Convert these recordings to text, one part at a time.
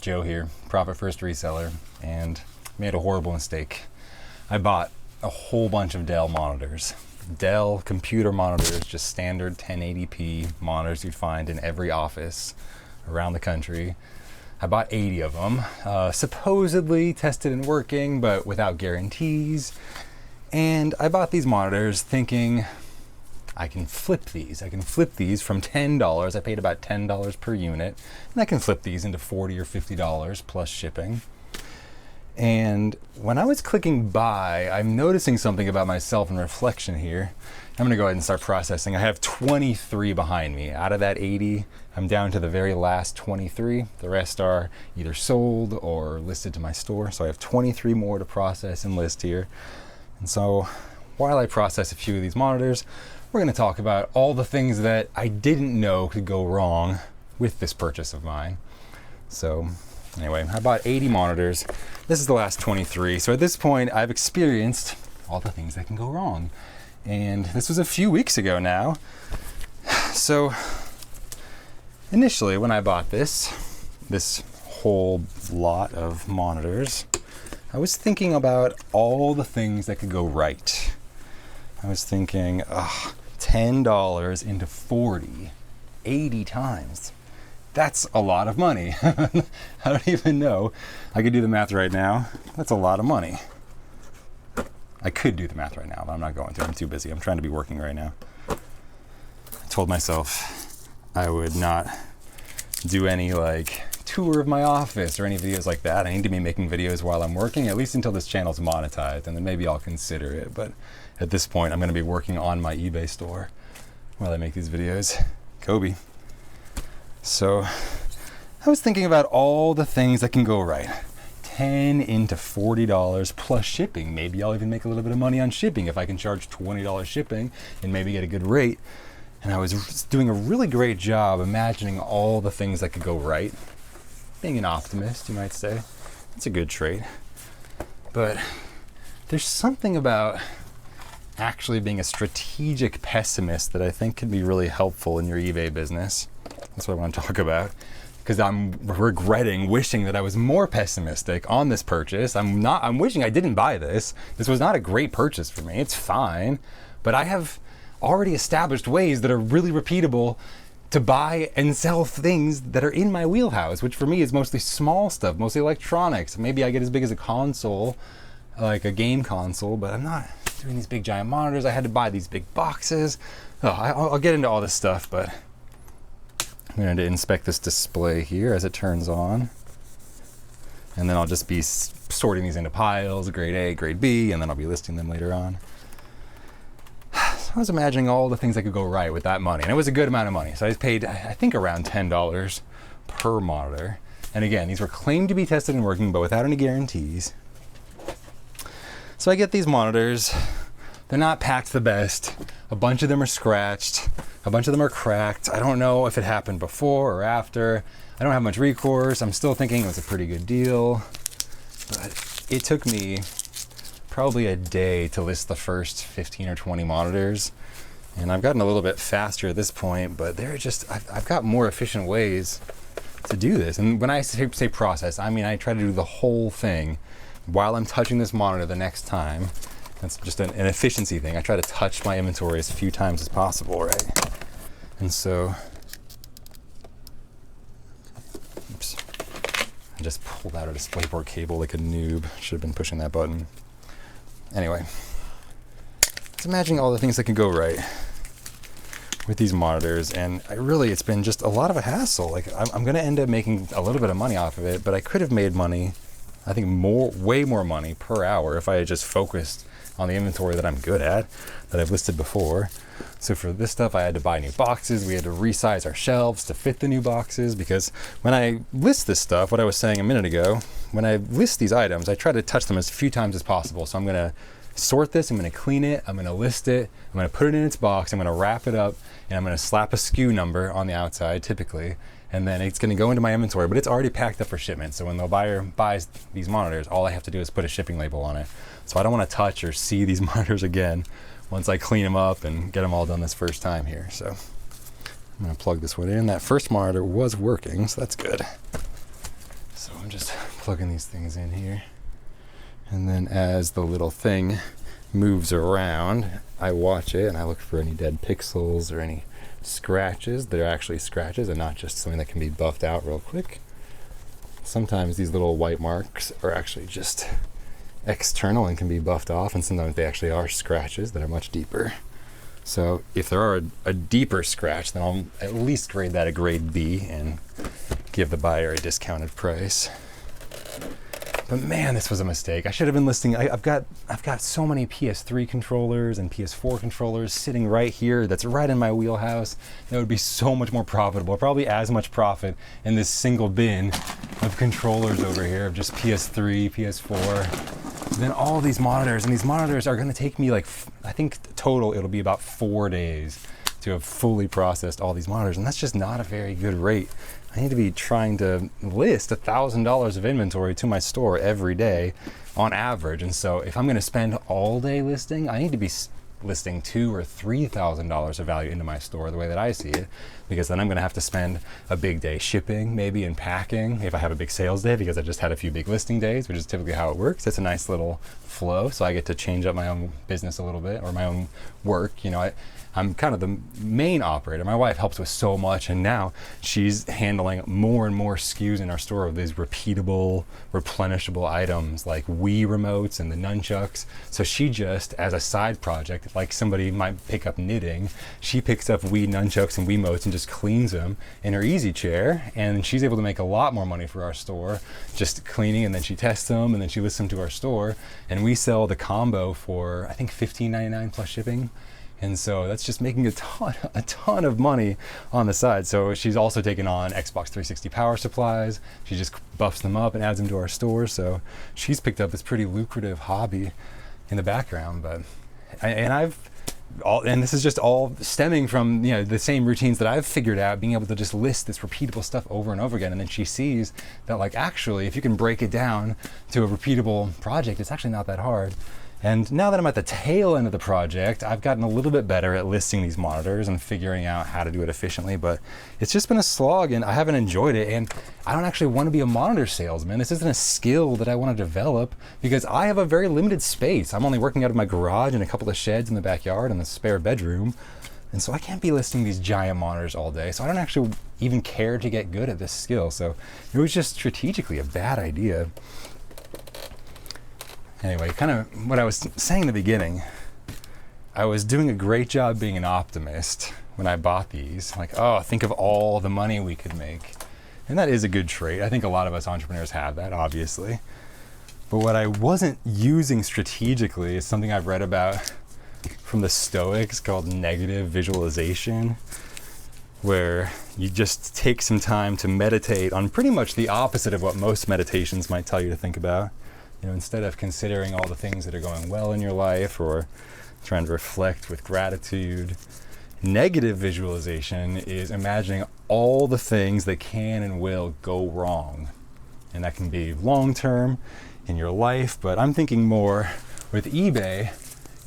Joe here, Profit First Reseller, and made a horrible mistake. I bought a whole bunch of Dell monitors. Dell computer monitors, just standard 1080p monitors you'd find in every office around the country. I bought 80 of them, supposedly tested and working, but without guarantees. And I bought these monitors thinking, I can flip these. I can flip these from $10. I paid about $10 per unit, and I can flip these into $40 or $50 plus shipping. And when I was clicking buy, I'm noticing something about myself in reflection here. I'm gonna go ahead and start processing. I have 23 behind me. Out of that 80, I'm down to the very last 23. The rest are either sold or listed to my store. So I have 23 more to process and list here. And so while I process a few of these monitors, we're gonna talk about all the things that I didn't know could go wrong with this purchase of mine. So anyway, I bought 80 monitors. This is the last 23. So at this point, I've experienced all the things that can go wrong. And this was a few weeks ago now. So initially when I bought this whole lot of monitors, I was thinking about all the things that could go right. I was thinking, $10 into 40, 80 times. That's a lot of money. I don't even know. I could do the math right now. That's a lot of money. I could do the math right now, but I'm not going to. I'm too busy. I'm trying to be working right now. I told myself I would not do any tour of my office or any videos like that. I need to be making videos while I'm working, at least until this channel's monetized, and then maybe I'll consider it. But at this point, I'm going to be working on my eBay store while I make these videos. Kobe. So I was thinking about all the things that can go right. 10 into $40 plus shipping. Maybe I'll even make a little bit of money on shipping if I can charge $20 shipping and maybe get a good rate. And I was doing a really great job imagining all the things that could go right. Being an optimist, you might say. It's a good trait. But there's something about actually being a strategic pessimist that I think can be really helpful in your eBay business. That's what I want to talk about. Because I'm wishing that I was more pessimistic on this purchase. I'm wishing I didn't buy this. This was not a great purchase for me. It's fine. But I have already established ways that are really repeatable to buy and sell things that are in my wheelhouse, which for me is mostly small stuff, mostly electronics. Maybe I get as big as a console, like a game console, but I'm not doing these big giant monitors. I had to buy these big boxes. I'll get into all this stuff, but I'm going to inspect this display here as it turns on. And then I'll just be sorting these into piles, grade A, grade B, and then I'll be listing them later on. So I was imagining all the things that could go right with that money. And it was a good amount of money. So I paid, I think, around $10 per monitor. And again, these were claimed to be tested and working, but without any guarantees. So I get these monitors. They're not packed the best. A bunch of them are scratched. A bunch of them are cracked. I don't know if it happened before or after. I don't have much recourse. I'm still thinking it was a pretty good deal. But it took me probably a day to list the first 15 or 20 monitors. And I've gotten a little bit faster at this point, but I've got more efficient ways to do this. And when I say process, I mean I try to do the whole thing while I'm touching this monitor the next time. That's just an efficiency thing. I try to touch my inventory as few times as possible, right? And so, oops, I just pulled out a DisplayPort cable like a noob. Should have been pushing that button. Anyway, just imagining all the things that can go right with these monitors, and it's been just a lot of a hassle. Like I'm gonna end up making a little bit of money off of it, but I could have made money, I think way more money per hour if I had just focused on the inventory that I'm good at, that I've listed before. So for this stuff, I had to buy new boxes. We had to resize our shelves to fit the new boxes, because when I list this stuff, what I was saying a minute ago, when I list these items, I try to touch them as few times as possible. So I'm gonna sort this, I'm gonna clean it, I'm gonna list it, I'm gonna put it in its box, I'm gonna wrap it up, and I'm gonna slap a SKU number on the outside typically, and then it's gonna go into my inventory, but it's already packed up for shipment. So when the buyer buys these monitors, all I have to do is put a shipping label on it. So I don't wanna touch or see these monitors again once I clean them up and get them all done this first time here. So I'm gonna plug this one in. That first monitor was working, so that's good. So plugging these things in here. And then as the little thing moves around, I watch it and I look for any dead pixels or any scratches that are actually scratches and not just something that can be buffed out real quick. Sometimes these little white marks are actually just external and can be buffed off, and sometimes they actually are scratches that are much deeper. So if there are a deeper scratch, then I'll at least grade that a grade B and give the buyer a discounted price. But man, this was a mistake. I should have been listing. I've got so many PS3 controllers and PS4 controllers sitting right here. That's right in my wheelhouse. That would be so much more profitable. Probably as much profit in this single bin of controllers over here, of just PS3, PS4. Then all these monitors, and these monitors are going to take me like, I think total it'll be about 4 days to have fully processed all these monitors, and that's just not a very good rate. I need to be trying to list $1,000 of inventory to my store every day on average. And so if I'm going to spend all day listing, I need to be listing $2,000 or $3,000 of value into my store, the way that I see it, because then I'm going to have to spend a big day shipping, maybe, and packing if I have a big sales day, because I just had a few big listing days, which is typically how it works. It's a nice little flow, so I get to change up my own business a little bit, or my own work. You know, I'm kind of the main operator. My wife helps with so much, and now she's handling more and more SKUs in our store of these repeatable, replenishable items like Wii remotes and the nunchucks. So she just, as a side project, like somebody might pick up knitting, she picks up Wii nunchucks and Wiimotes and just cleans them in her easy chair, and she's able to make a lot more money for our store just cleaning, and then she tests them, and then she lists them to our store, and we sell the combo for, I think, $15.99 plus shipping. And so that's just making a ton of money on the side. So she's also taken on Xbox 360 power supplies. She just buffs them up and adds them to our store. So she's picked up this pretty lucrative hobby in the background. And this is just all stemming from, you know, the same routines that I've figured out, being able to just list this repeatable stuff over and over again. And then she sees that, like, actually, if you can break it down to a repeatable project, it's actually not that hard. And now that I'm at the tail end of the project, I've gotten a little bit better at listing these monitors and figuring out how to do it efficiently, but it's just been a slog and I haven't enjoyed it, and I don't actually want to be a monitor salesman. This isn't a skill that I want to develop because I have a very limited space. I'm only working out of my garage and a couple of sheds in the backyard and the spare bedroom, and so I can't be listing these giant monitors all day. So I don't actually even care to get good at this skill, so it was just strategically a bad idea. Anyway, kind of what I was saying in the beginning, I was doing a great job being an optimist when I bought these. Like, oh, think of all the money we could make. And that is a good trait. I think a lot of us entrepreneurs have that, obviously. But what I wasn't using strategically is something I've read about from the Stoics called negative visualization, where you just take some time to meditate on pretty much the opposite of what most meditations might tell you to think about. You know, instead of considering all the things that are going well in your life or trying to reflect with gratitude, negative visualization is imagining all the things that can and will go wrong. And that can be long-term in your life, but I'm thinking more with eBay,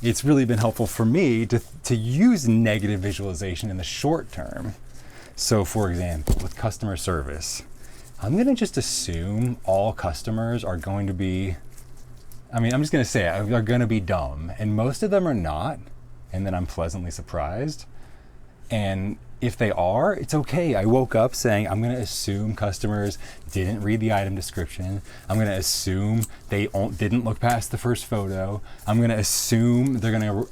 it's really been helpful for me to use negative visualization in the short term. So for example, with customer service, I'm going to just assume all customers are going to be, I'm just going to say it, they're going to be dumb. And most of them are not. And then I'm pleasantly surprised. And if they are, it's okay. I woke up saying, I'm going to assume customers didn't read the item description. I'm going to assume they didn't look past the first photo. I'm going to assume they're going to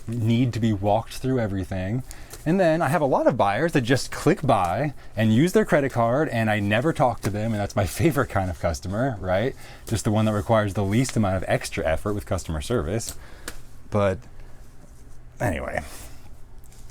need to be walked through everything. And then I have a lot of buyers that just click buy and use their credit card, and I never talk to them, and that's my favorite kind of customer, right? Just the one that requires the least amount of extra effort with customer service. But anyway,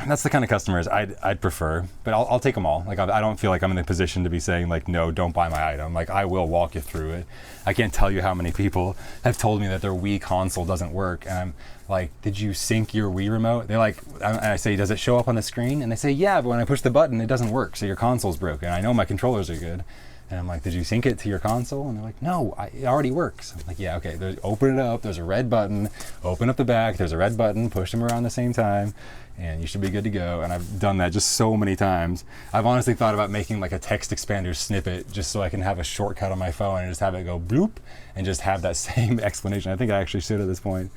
that's the kind of customers I'd prefer, but I'll take them all. Like, I don't feel like I'm in the position to be saying, like, no, don't buy my item. Like, I will walk you through it. I can't tell you how many people have told me that their Wii console doesn't work, and I'm like, did you sync your Wii remote? They're like, and I say, does it show up on the screen? And they say, yeah, but when I push the button, it doesn't work, so your console's broken. I know my controllers are good. And I'm like, did you sync it to your console? And they're like, no, it already works. I'm like, yeah, okay, open it up, there's a red button, open up the back, there's a red button, push them around the same time, and you should be good to go. And I've done that just so many times. I've honestly thought about making like a text expander snippet just so I can have a shortcut on my phone and just have it go bloop and just have that same explanation. I think I actually should at this point.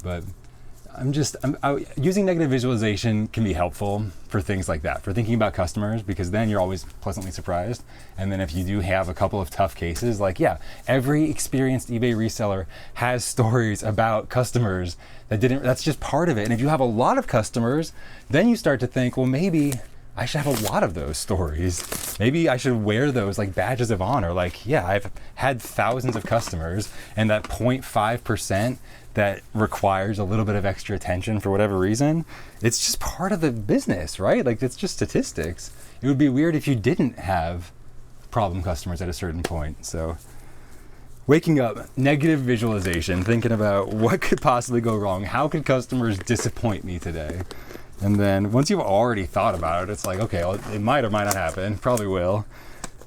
But using negative visualization can be helpful for things like that, for thinking about customers, because then you're always pleasantly surprised. And then if you do have a couple of tough cases, like, yeah, every experienced eBay reseller has stories about customers that's just part of it. And if you have a lot of customers, then you start to think, well, maybe I should have a lot of those stories. Maybe I should wear those like badges of honor. Like, yeah, I've had thousands of customers, and that 0.5% that requires a little bit of extra attention for whatever reason, it's just part of the business, right? Like, it's just statistics. It would be weird if you didn't have problem customers at a certain point. So waking up, negative visualization, thinking about what could possibly go wrong. How could customers disappoint me today? And then once you've already thought about it, it's like, okay, well, it might or might not happen, probably will.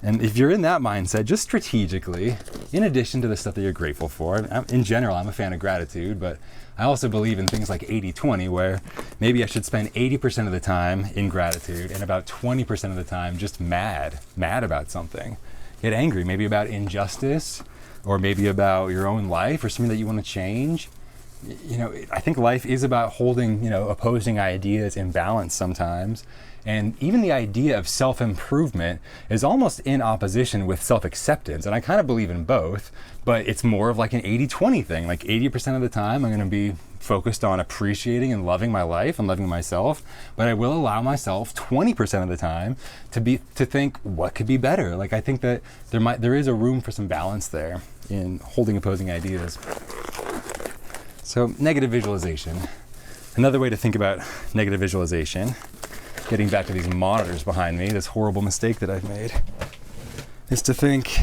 And if you're in that mindset, just strategically, in addition to the stuff that you're grateful for, in general, I'm a fan of gratitude, but I also believe in things like 80-20, where maybe I should spend 80% of the time in gratitude and about 20% of the time just mad about something. Get angry, maybe about injustice, or maybe about your own life or something that you want to change. You know, I think life is about holding, opposing ideas in balance sometimes. And even the idea of self-improvement is almost in opposition with self-acceptance. And I kind of believe in both, but it's more of like an 80-20 thing. Like 80% of the time, I'm going to be focused on appreciating and loving my life and loving myself, but I will allow myself 20% of the time to think what could be better. Like, I think that there is a room for some balance there in holding opposing ideas. So negative visualization. Another way to think about negative visualization, getting back to these monitors behind me, this horrible mistake that I've made, is to think,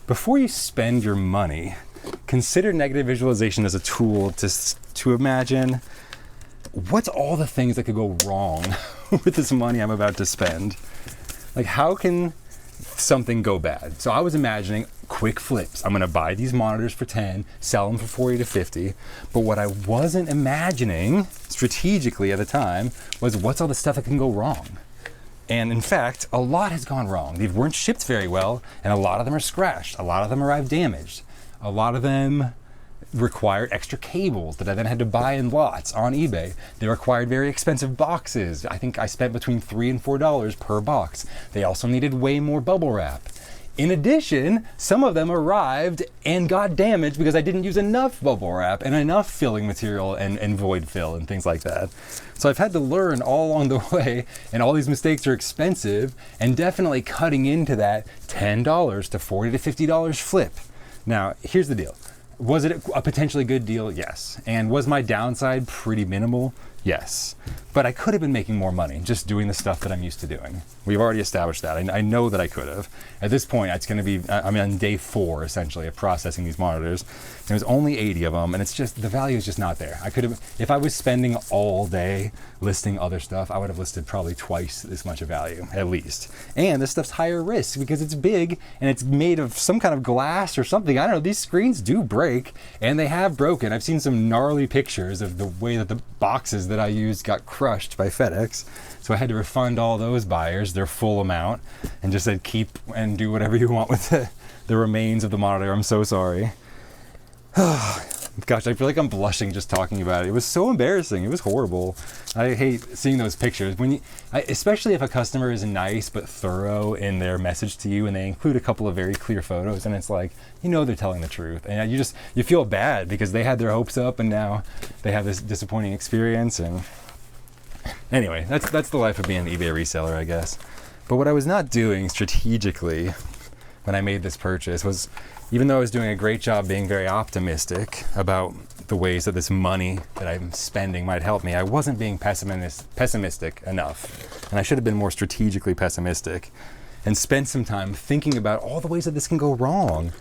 before you spend your money, consider negative visualization as a tool to imagine what's all the things that could go wrong with this money I'm about to spend. Like, how can something go bad? So I was imagining quick flips. I'm going to buy these monitors for 10, sell them for 40 to 50. But what I wasn't imagining strategically at the time was what's all the stuff that can go wrong. And in fact, a lot has gone wrong. They weren't shipped very well, and a lot of them are scratched. A lot of them arrived damaged. A lot of them required extra cables that I then had to buy in lots on eBay. They required very expensive boxes. I think I spent between $3 and $4 per box. They also needed way more bubble wrap. In addition, some of them arrived and got damaged because I didn't use enough bubble wrap and enough filling material and void fill and things like that. So I've had to learn all along the way, and all these mistakes are expensive, and definitely cutting into that $10 to $40 to $50 flip. Now, here's the deal. Was it a potentially good deal? Yes. And was my downside pretty minimal? Yes. But I could have been making more money just doing the stuff that I'm used to doing. We've already established that. I know that I could have. At this point, it's going to be, I'm on day 4, essentially, of processing these monitors. There's only 80 of them, and it's just, the value is just not there. I could have, if I was spending all day listing other stuff, I would have listed probably twice this much of value, at least. And this stuff's higher risk because it's big, and it's made of some kind of glass or something. I don't know, these screens do break, and they have broken. I've seen some gnarly pictures of the way that the boxes that I used got crushed by FedEx. So I had to refund all those buyers their full amount and just said, keep and do whatever you want with the remains of the monitor. I'm so sorry. Gosh, I feel like I'm blushing just talking about it. It was so embarrassing. It was horrible. I hate seeing those pictures. Especially if a customer is nice but thorough in their message to you and they include a couple of very clear photos, and it's like, they're telling the truth. And you feel bad because they had their hopes up and now they have this disappointing experience. And anyway, that's the life of being an eBay reseller, I guess. But what I was not doing strategically when I made this purchase was, even though I was doing a great job being very optimistic about the ways that this money that I'm spending might help me, I wasn't being pessimistic enough. And I should have been more strategically pessimistic and spent some time thinking about all the ways that this can go wrong.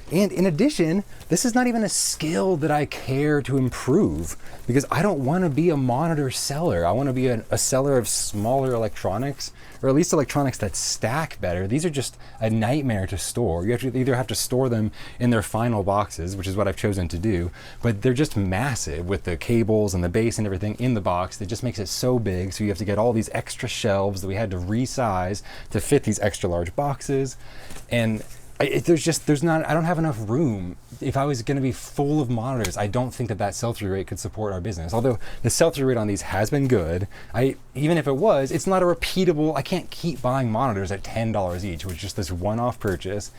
And in addition, this is not even a skill that I care to improve, because I don't want to be a monitor seller. I want to be a seller of smaller electronics, or at least electronics that stack better. These are just a nightmare to store. You either have to store them in their final boxes, which is what I've chosen to do, but they're just massive with the cables and the base and everything in the box. It just makes it so big, so you have to get all these extra shelves that we had to resize to fit these extra large boxes. And I don't have enough room. If I was going to be full of monitors, I don't think that sell-through rate could support our business. Although the sell-through rate on these has been good, even if it was, it's not a repeatable, I can't keep buying monitors at $10 each, which is just this one-off purchase.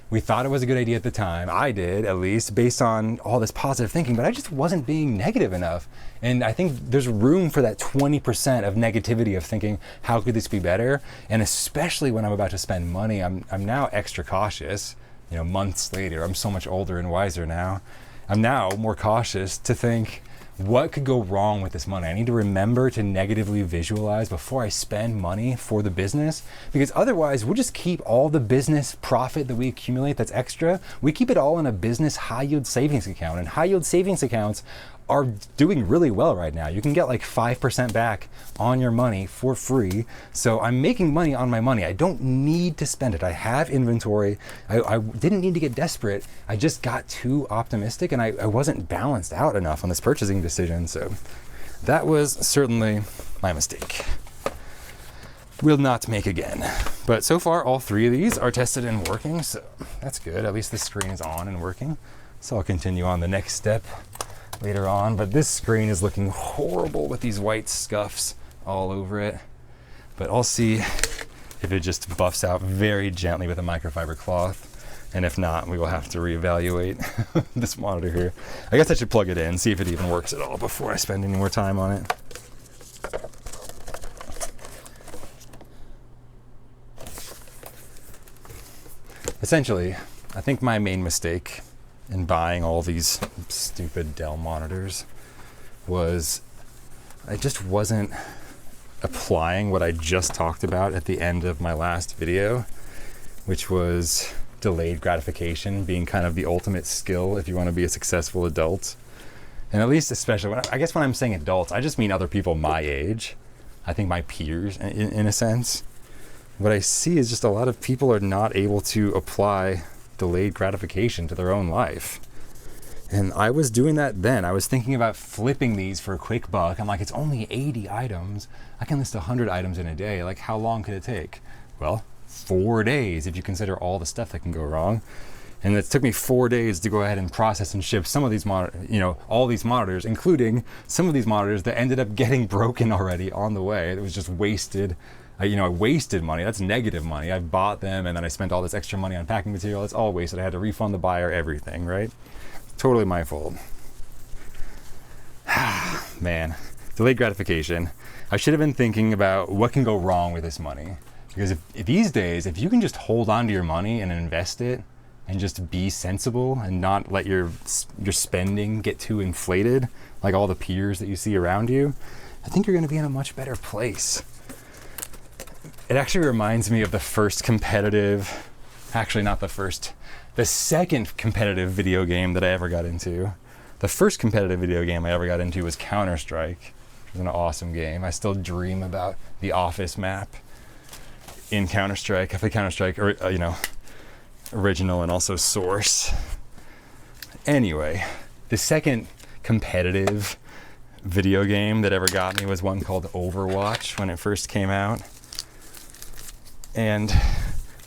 We thought it was a good idea at the time. I did, at least, based on all this positive thinking, but I just wasn't being negative enough. And I think there's room for that 20% of negativity of thinking, how could this be better? And especially when I'm about to spend money, I'm now extra cautious. Months later, I'm so much older and wiser now. I'm now more cautious to think, what could go wrong with this money? I need to remember to negatively visualize before I spend money for the business, because otherwise we'll just keep all the business profit that we accumulate that's extra, we keep it all in a business high yield savings account. And high yield savings accounts are doing really well right now. You can get like 5% back on your money for free. So I'm making money on my money. I don't need to spend it. I have inventory. I didn't need to get desperate. I just got too optimistic, and I wasn't balanced out enough on this purchasing decision. So that was certainly my mistake. Will not make again. But so far, all three of these are tested and working. So that's good. At least the screen is on and working. So I'll continue on the next step later on, but this screen is looking horrible with these white scuffs all over it. But I'll see if it just buffs out very gently with a microfiber cloth, and if not, we will have to reevaluate this monitor here. I guess I should plug it in, see if it even works at all before I spend any more time on it. Essentially, I think my main mistake in buying all these stupid Dell monitors was I just wasn't applying what I just talked about at the end of my last video, which was delayed gratification being kind of the ultimate skill if you want to be a successful adult. And at least especially when I'm saying adults, I just mean other people my age. I think my peers in a sense. What I see is just a lot of people are not able to apply delayed gratification to their own life. And I was doing that then. I was thinking about flipping these for a quick buck. I'm like, it's only 80 items. I can list 100 items in a day. Like, how long could it take? Well, 4 days if you consider all the stuff that can go wrong. And it took me 4 days to go ahead and process and ship some of these all these monitors, including some of these monitors that ended up getting broken already on the way. It was just wasted. I wasted money. That's negative money. I bought them and then I spent all this extra money on packing material. It's all wasted. I had to refund the buyer everything, right? Totally my fault. Man, delayed gratification. I should have been thinking about what can go wrong with this money. Because if these days, if you can just hold on to your money and invest it and just be sensible and not let your spending get too inflated, like all the peers that you see around you, I think you're going to be in a much better place. It actually reminds me of the second competitive video game that I ever got into. The first competitive video game I ever got into was Counter-Strike, which was an awesome game. I still dream about the office map in Counter-Strike. I play Counter-Strike, original and also Source. Anyway, the second competitive video game that ever got me was one called Overwatch when it first came out. And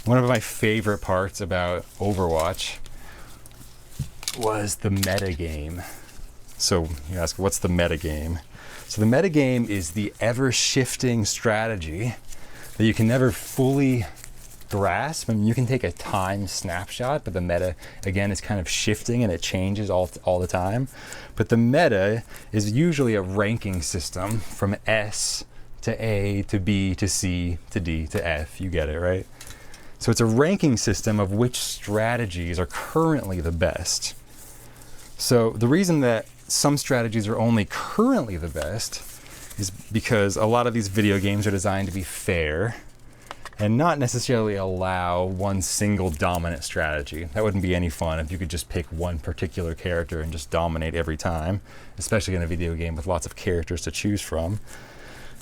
one of my favorite parts about Overwatch was the metagame. So you ask, what's the metagame? So the metagame is the ever-shifting strategy that you can never fully grasp. I mean, you can take a time snapshot, but the meta, again, is kind of shifting and it changes all the time. But the meta is usually a ranking system from S to A to B to C to D to F. You get it, right? So it's a ranking system of which strategies are currently the best. So the reason that some strategies are only currently the best is because a lot of these video games are designed to be fair. and not necessarily allow one single dominant strategy. That wouldn't be any fun if you could just pick one particular character and just dominate every time, especially in a video game with lots of characters to choose from.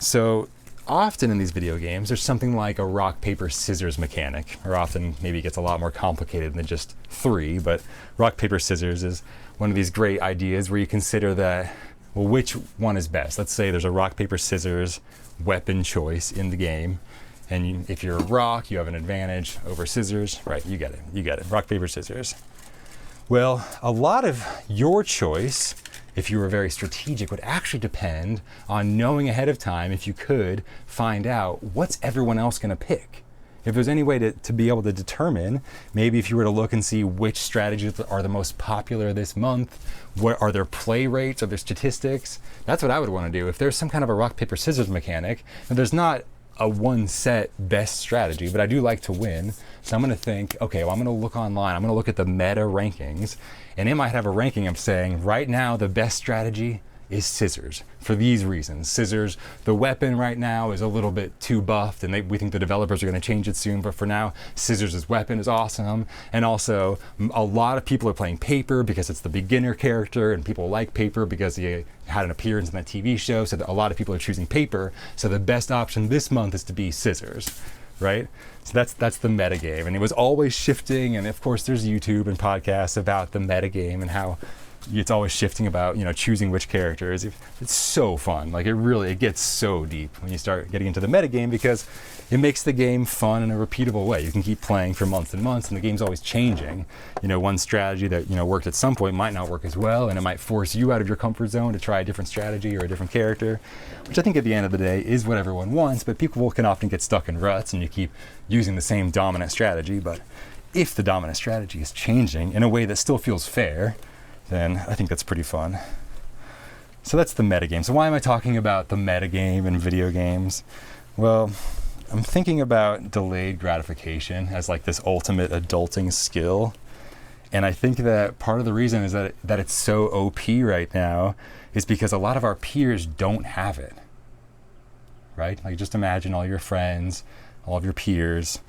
So often in these video games, there's something like a rock, paper, scissors mechanic, or often maybe it gets a lot more complicated than just 3, but rock, paper, scissors is one of these great ideas where you consider that, well, which one is best? Let's say there's a rock, paper, scissors weapon choice in the game, and if you're a rock, you have an advantage over scissors, right? You get it, rock, paper, scissors. Well, a lot of your choice, if you were very strategic, would actually depend on knowing ahead of time, if you could find out what's everyone else going to pick. If there's any way to be able to determine, maybe if you were to look and see which strategies are the most popular this month, what are their play rates, are their statistics, that's what I would want to do. If there's some kind of a rock, paper, scissors mechanic, and there's not a one set best strategy, but I do like to win. So I'm going to think, okay, well, I'm going to look online. I'm going to look at the meta rankings, and it might have a ranking of saying right now the best strategy is scissors for these reasons. Scissors, the weapon right now is a little bit too buffed, and we think the developers are going to change it soon, but for now, scissors' weapon is awesome. And also, a lot of people are playing paper because it's the beginner character, and people like paper because he had an appearance in that TV show, so a lot of people are choosing paper. So the best option this month is to be scissors, right? So that's the metagame, and it was always shifting, and of course there's YouTube and podcasts about the metagame and how it's always shifting about, choosing which characters. It's so fun. Like it gets so deep when you start getting into the metagame, because it makes the game fun in a repeatable way. You can keep playing for months and months, and the game's always changing. One strategy that, worked at some point might not work as well, and it might force you out of your comfort zone to try a different strategy or a different character, which I think at the end of the day is what everyone wants, but people can often get stuck in ruts and you keep using the same dominant strategy. But if the dominant strategy is changing in a way that still feels fair, then I think that's pretty fun. So that's the metagame. So why am I talking about the metagame in video games? Well, I'm thinking about delayed gratification as like this ultimate adulting skill. And I think that part of the reason is that it's so OP right now is because a lot of our peers don't have it, right? Like just imagine all your friends, all of your peers.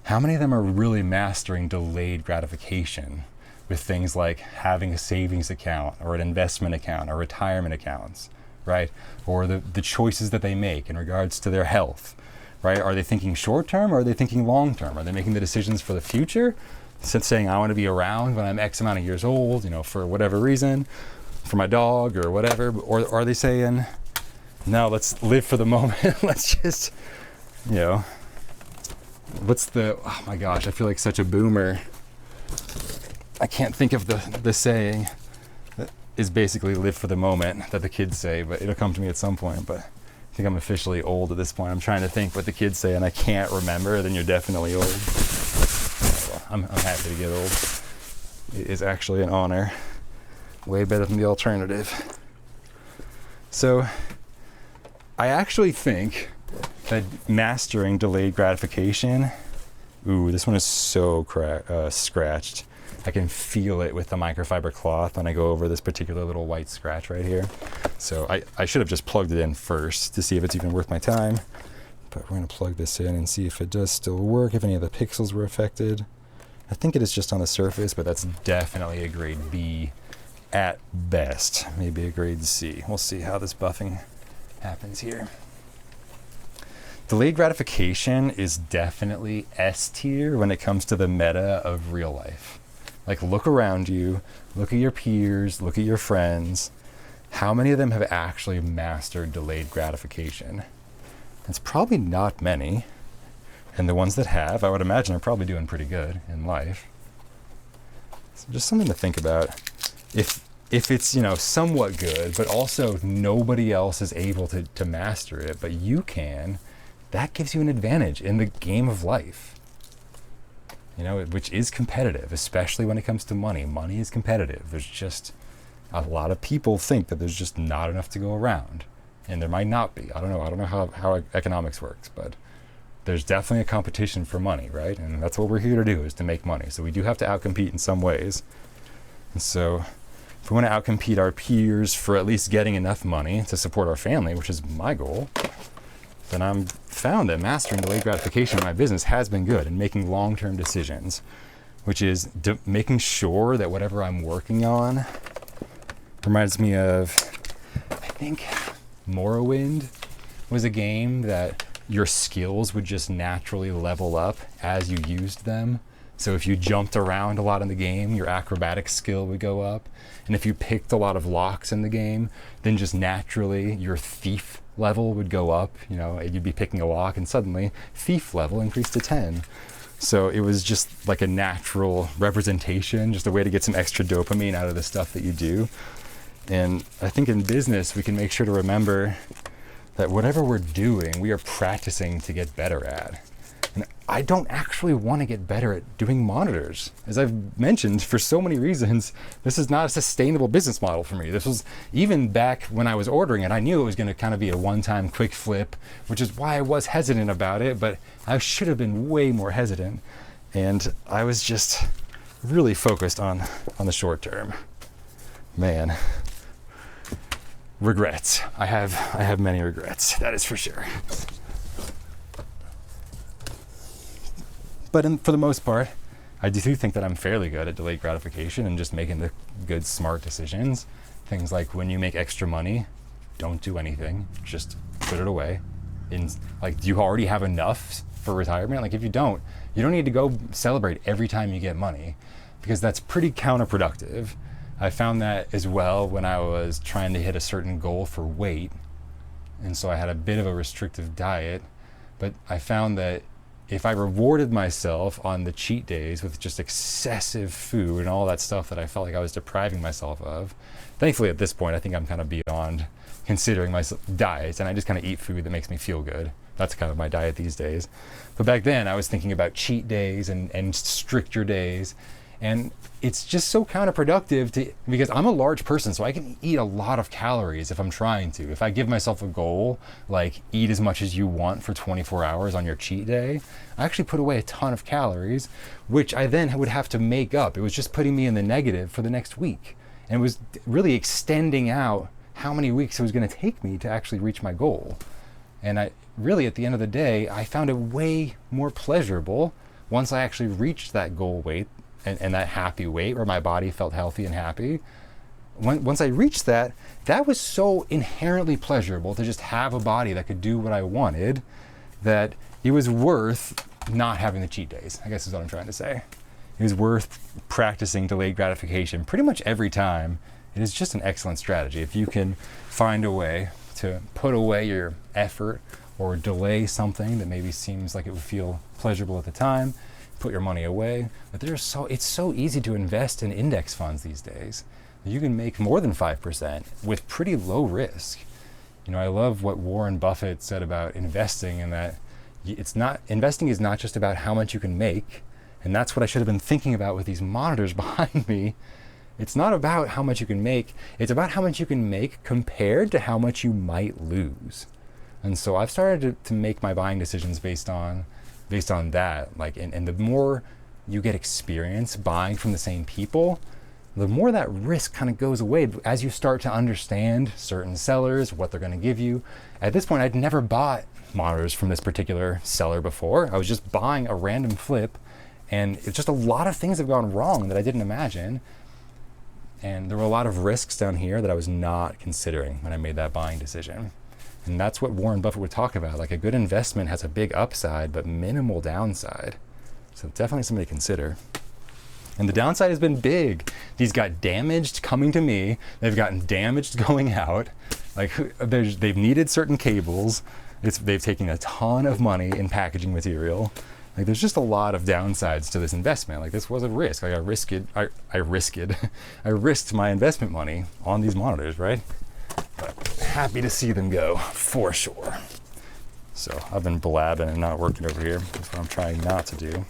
How many of them are really mastering delayed gratification with things like having a savings account or an investment account or retirement accounts, right? Or the choices that they make in regards to their health, right? Are they thinking short term or are they thinking long term? Are they making the decisions for the future? Instead of saying, I want to be around when I'm X amount of years old, for whatever reason, for my dog or whatever, or are they saying, no, let's live for the moment. Let's just, oh my gosh, I feel like such a boomer. I can't think of the saying that is basically live for the moment that the kids say, but it'll come to me at some point. But I think I'm officially old at this point. I'm trying to think what the kids say and I can't remember. Then you're definitely old. Well, I'm happy to get old. It is actually an honor. Way better than the alternative. So I actually think that mastering delayed gratification, this one is so scratched. I can feel it with the microfiber cloth when I go over this particular little white scratch right here. So I should have just plugged it in first to see if it's even worth my time. But we're going to plug this in and see if it does still work, if any of the pixels were affected. I think it is just on the surface, but that's definitely a grade B at best. Maybe a grade C. We'll see how this buffing happens here. Delayed gratification is definitely S tier when it comes to the meta of real life. Like look around you, look at your peers, look at your friends. How many of them have actually mastered delayed gratification? It's probably not many. And the ones that have, I would imagine, are probably doing pretty good in life. So just something to think about. If it's, somewhat good, but also nobody else is able to master it, but you can, that gives you an advantage in the game of life. Which is competitive, especially when it comes to money. Money is competitive. There's just a lot of people think that there's just not enough to go around, and there might not be. I don't know how economics works, but there's definitely a competition for money, right? And that's what we're here to do, is to make money. So we do have to outcompete in some ways. And so if we want to outcompete our peers for at least getting enough money to support our family, which is my goal, then I've found that mastering delayed gratification in my business has been good, and making long-term decisions, which is making sure that whatever I'm working on reminds me of, I think Morrowind was a game that your skills would just naturally level up as you used them. So if you jumped around a lot in the game, your acrobatic skill would go up. And if you picked a lot of locks in the game, then just naturally your thief level would go up. You know, you'd be picking a lock and suddenly thief level increased to 10. So it was just like a natural representation, just a way to get some extra dopamine out of the stuff that you do. And I think in business, we can make sure to remember that whatever we're doing, we are practicing to get better at. And I don't actually want to get better at doing monitors. As I've mentioned, for so many reasons, this is not a sustainable business model for me. This was, even back when I was ordering it, I knew it was going to kind of be a one-time quick flip, which is why I was hesitant about it, but I should have been way more hesitant. And I was just really focused on the short term. Man, regrets. I have many regrets, that is for sure. But for the most part, I do think that I'm fairly good at delayed gratification and just making the good, smart decisions. Things like when you make extra money, don't do anything, just put it away. Like, do you already have enough for retirement? Like, if you don't need to go celebrate every time you get money, because that's pretty counterproductive. I found that as well when I was trying to hit a certain goal for weight. And so I had a bit of a restrictive diet, but I found that if I rewarded myself on the cheat days with just excessive food and all that stuff that I felt like I was depriving myself of, thankfully at this point, I think I'm kind of beyond considering my diets, and I just kind of eat food that makes me feel good. That's kind of my diet these days. But back then I was thinking about cheat days and stricter days. And it's just so counterproductive because I'm a large person, so I can eat a lot of calories if I'm trying to. If I give myself a goal, like eat as much as you want for 24 hours on your cheat day, I actually put away a ton of calories, which I then would have to make up. It was just putting me in the negative for the next week. And it was really extending out how many weeks it was going to take me to actually reach my goal. And I really, at the end of the day, I found it way more pleasurable once I actually reached that goal weight and that happy weight where my body felt healthy and happy. Once I reached that, that was so inherently pleasurable to just have a body that could do what I wanted, that it was worth not having the cheat days, I guess is what I'm trying to say. It was worth practicing delayed gratification pretty much every time. It is just an excellent strategy. If you can find a way to put away your effort or delay something that maybe seems like it would feel pleasurable at the time, put your money away. But it's so easy to invest in index funds these days. You can make more than 5% with pretty low risk. You know, I love what Warren Buffett said about investing, and that investing is not just about how much you can make. And that's what I should have been thinking about with these monitors behind me. It's not about how much you can make. It's about how much you can make compared to how much you might lose. And so I've started to make my buying decisions based on that. Like, and the more you get experience buying from the same people, the more that risk kind of goes away as you start to understand certain sellers, what they're going to give you. At this point, I'd never bought monitors from this particular seller before. I was just buying a random flip, and it's just a lot of things have gone wrong that I didn't imagine. And there were a lot of risks down here that I was not considering when I made that buying decision. And that's what Warren Buffett would talk about. Like, a good investment has a big upside, but minimal downside. So definitely something to consider. And the downside has been big. These got damaged coming to me. They've gotten damaged going out. Like, they've needed certain cables. They've taken a ton of money in packaging material. Like, there's just a lot of downsides to this investment. Like, this was a risk. Like, I risked my investment money on these monitors, right? But happy to see them go, for sure. So I've been blabbing and not working over here. That's what I'm trying not to do.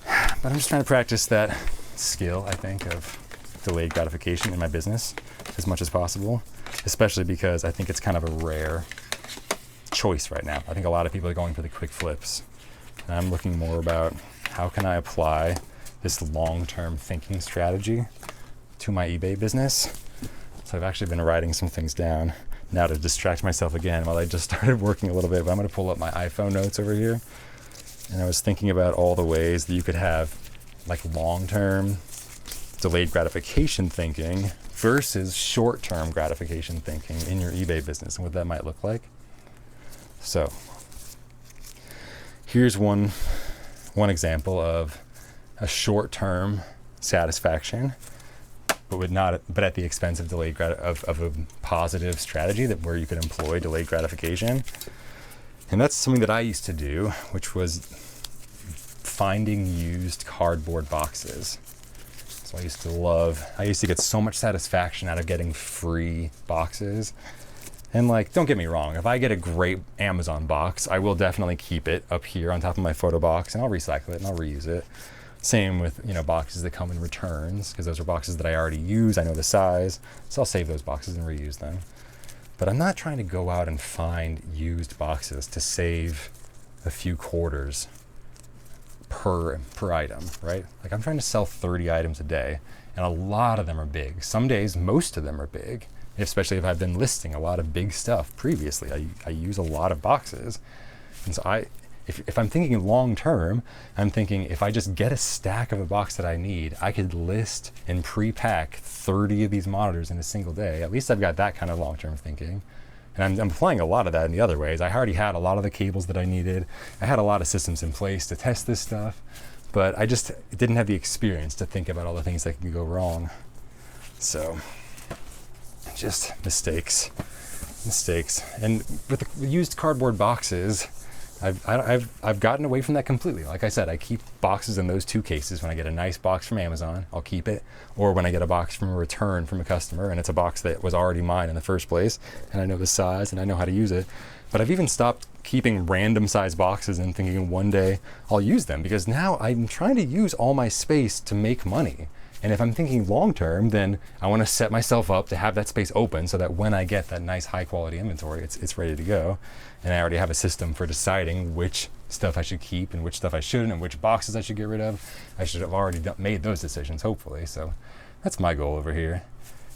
But I'm just trying to practice that skill, I think, of delayed gratification in my business as much as possible, especially because I think it's kind of a rare choice right now. I think a lot of people are going for the quick flips. And I'm looking more about how can I apply this long-term thinking strategy to my eBay business. So I've actually been writing some things down. now to distract myself again while I just started working a little bit, but I'm going to pull up my iPhone notes over here. And I was thinking about all the ways that you could have like long-term delayed gratification thinking versus short-term gratification thinking in your eBay business and what that might look like. So here's one example of a short-term satisfaction, but at the expense of of a positive strategy where you could employ delayed gratification. And that's something that I used to do, which was finding used cardboard boxes. So I used to get so much satisfaction out of getting free boxes. And like, don't get me wrong, if I get a great Amazon box, I will definitely keep it up here on top of my photo box, and I'll recycle it and I'll reuse it. Same with, boxes that come in returns, because those are boxes that I already use. I know the size, so I'll save those boxes and reuse them. But I'm not trying to go out and find used boxes to save a few quarters per item, right? Like, I'm trying to sell 30 items a day, and a lot of them are big. Some days, most of them are big, especially if I've been listing a lot of big stuff previously. I use a lot of boxes. And so if I'm thinking long term, I'm thinking if I just get a stack of a box that I need, I could list and pre-pack 30 of these monitors in a single day. At least I've got that kind of long term thinking. And I'm applying a lot of that in the other ways. I already had a lot of the cables that I needed. I had a lot of systems in place to test this stuff, but I just didn't have the experience to think about all the things that can go wrong. So just mistakes. And with the used cardboard boxes, I've gotten away from that completely. Like I said, I keep boxes in those two cases. When I get a nice box from Amazon, I'll keep it. Or when I get a box from a return from a customer and it's a box that was already mine in the first place, and I know the size and I know how to use it. But I've even stopped keeping random size boxes and thinking one day I'll use them, because now I'm trying to use all my space to make money. And if I'm thinking long term, then I want to set myself up to have that space open so that when I get that nice high quality inventory, it's ready to go. And I already have a system for deciding which stuff I should keep and which stuff I shouldn't, and which boxes I should get rid of. I should have already made those decisions, hopefully. So that's my goal over here.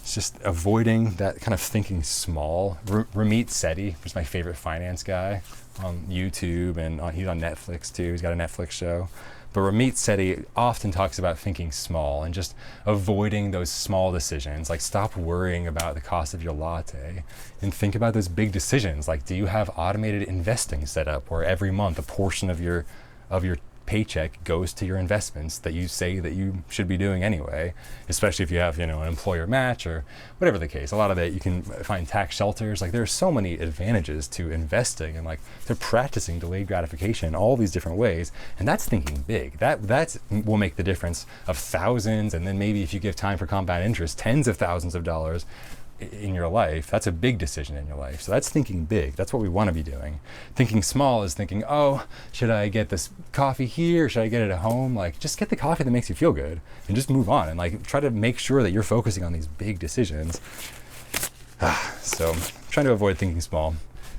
It's just avoiding that kind of thinking small. Ramit Sethi, who's my favorite finance guy on YouTube, and he's on Netflix too. He's got a Netflix show. But Ramit Sethi often talks about thinking small and just avoiding those small decisions. Like, stop worrying about the cost of your latte and think about those big decisions. Like, do you have automated investing set up where every month a portion of your paycheck goes to your investments that you say that you should be doing anyway, especially if you have, an employer match or whatever the case. A lot of that you can find tax shelters. Like, there's so many advantages to investing, and like they're practicing delayed gratification in all these different ways. And that's thinking big. That will make the difference of thousands, and then maybe if you give time for compound interest, tens of thousands of dollars in your life. That's a big decision in your life. So that's thinking big. That's what we want to be doing. Thinking small is thinking, oh, should I get this coffee here, or should I get it at home? Like, just get the coffee that makes you feel good and just move on, and like try to make sure that you're focusing on these big decisions. So I'm trying to avoid thinking small.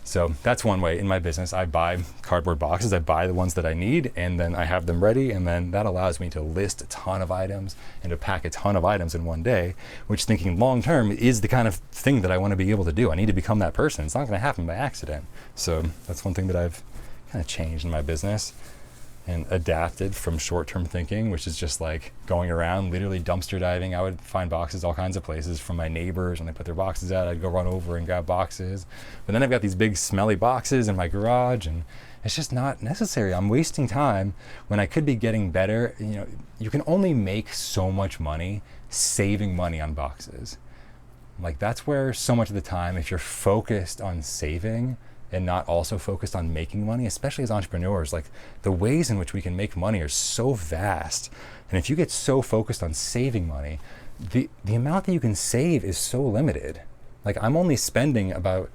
So that's one way in my business. I buy cardboard boxes. I buy the ones that I need, and then I have them ready, and then that allows me to list a ton of items and to pack a ton of items in one day, which, thinking long term, is the kind of thing that I want to be able to do. I need to become that person. It's not going to happen by accident. So that's one thing that I've kind of changed in my business and adapted from short-term thinking, which is just like going around literally dumpster diving. I would find boxes all kinds of places from my neighbors. When they put their boxes out, I'd go run over and grab boxes. But then I've got these big smelly boxes in my garage, and it's just not necessary. I'm wasting time when I could be getting better. You can only make so much money saving money on boxes. Like, that's where so much of the time, if you're focused on saving and not also focused on making money, especially as entrepreneurs, like, the ways in which we can make money are so vast. And if you get so focused on saving money, the amount that you can save is so limited. Like, I'm only spending about,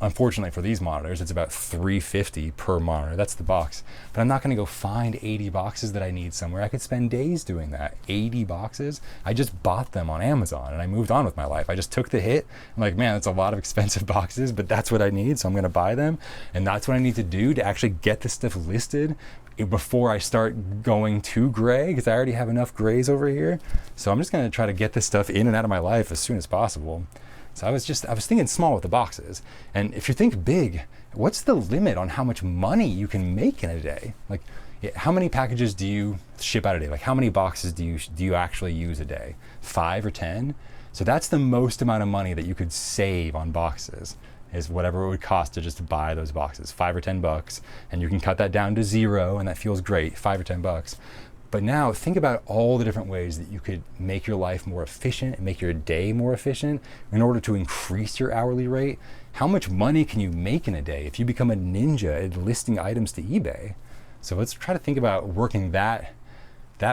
unfortunately for these monitors, it's about $350 per monitor. That's the box. But I'm not going to go find 80 boxes that I need somewhere. I could spend days doing that. 80 boxes? I just bought them on Amazon and I moved on with my life. I just took the hit. I'm like, man, that's a lot of expensive boxes, but that's what I need, so I'm going to buy them. And that's what I need to do to actually get this stuff listed before I start going too gray, because I already have enough grays over here. So I'm just going to try to get this stuff in and out of my life as soon as possible. So I was thinking small with the boxes. And if you think big, what's the limit on how much money you can make in a day? Like, how many packages do you ship out a day? Like, how many boxes do you actually use a day? 5 or 10? So that's the most amount of money that you could save on boxes, is whatever it would cost to just buy those boxes, $5 or $10, and you can cut that down to 0, and that feels great, $5 or $10. But now think about all the different ways that you could make your life more efficient and make your day more efficient in order to increase your hourly rate. How much money can you make in a day if you become a ninja at listing items to eBay? So let's try to think about working that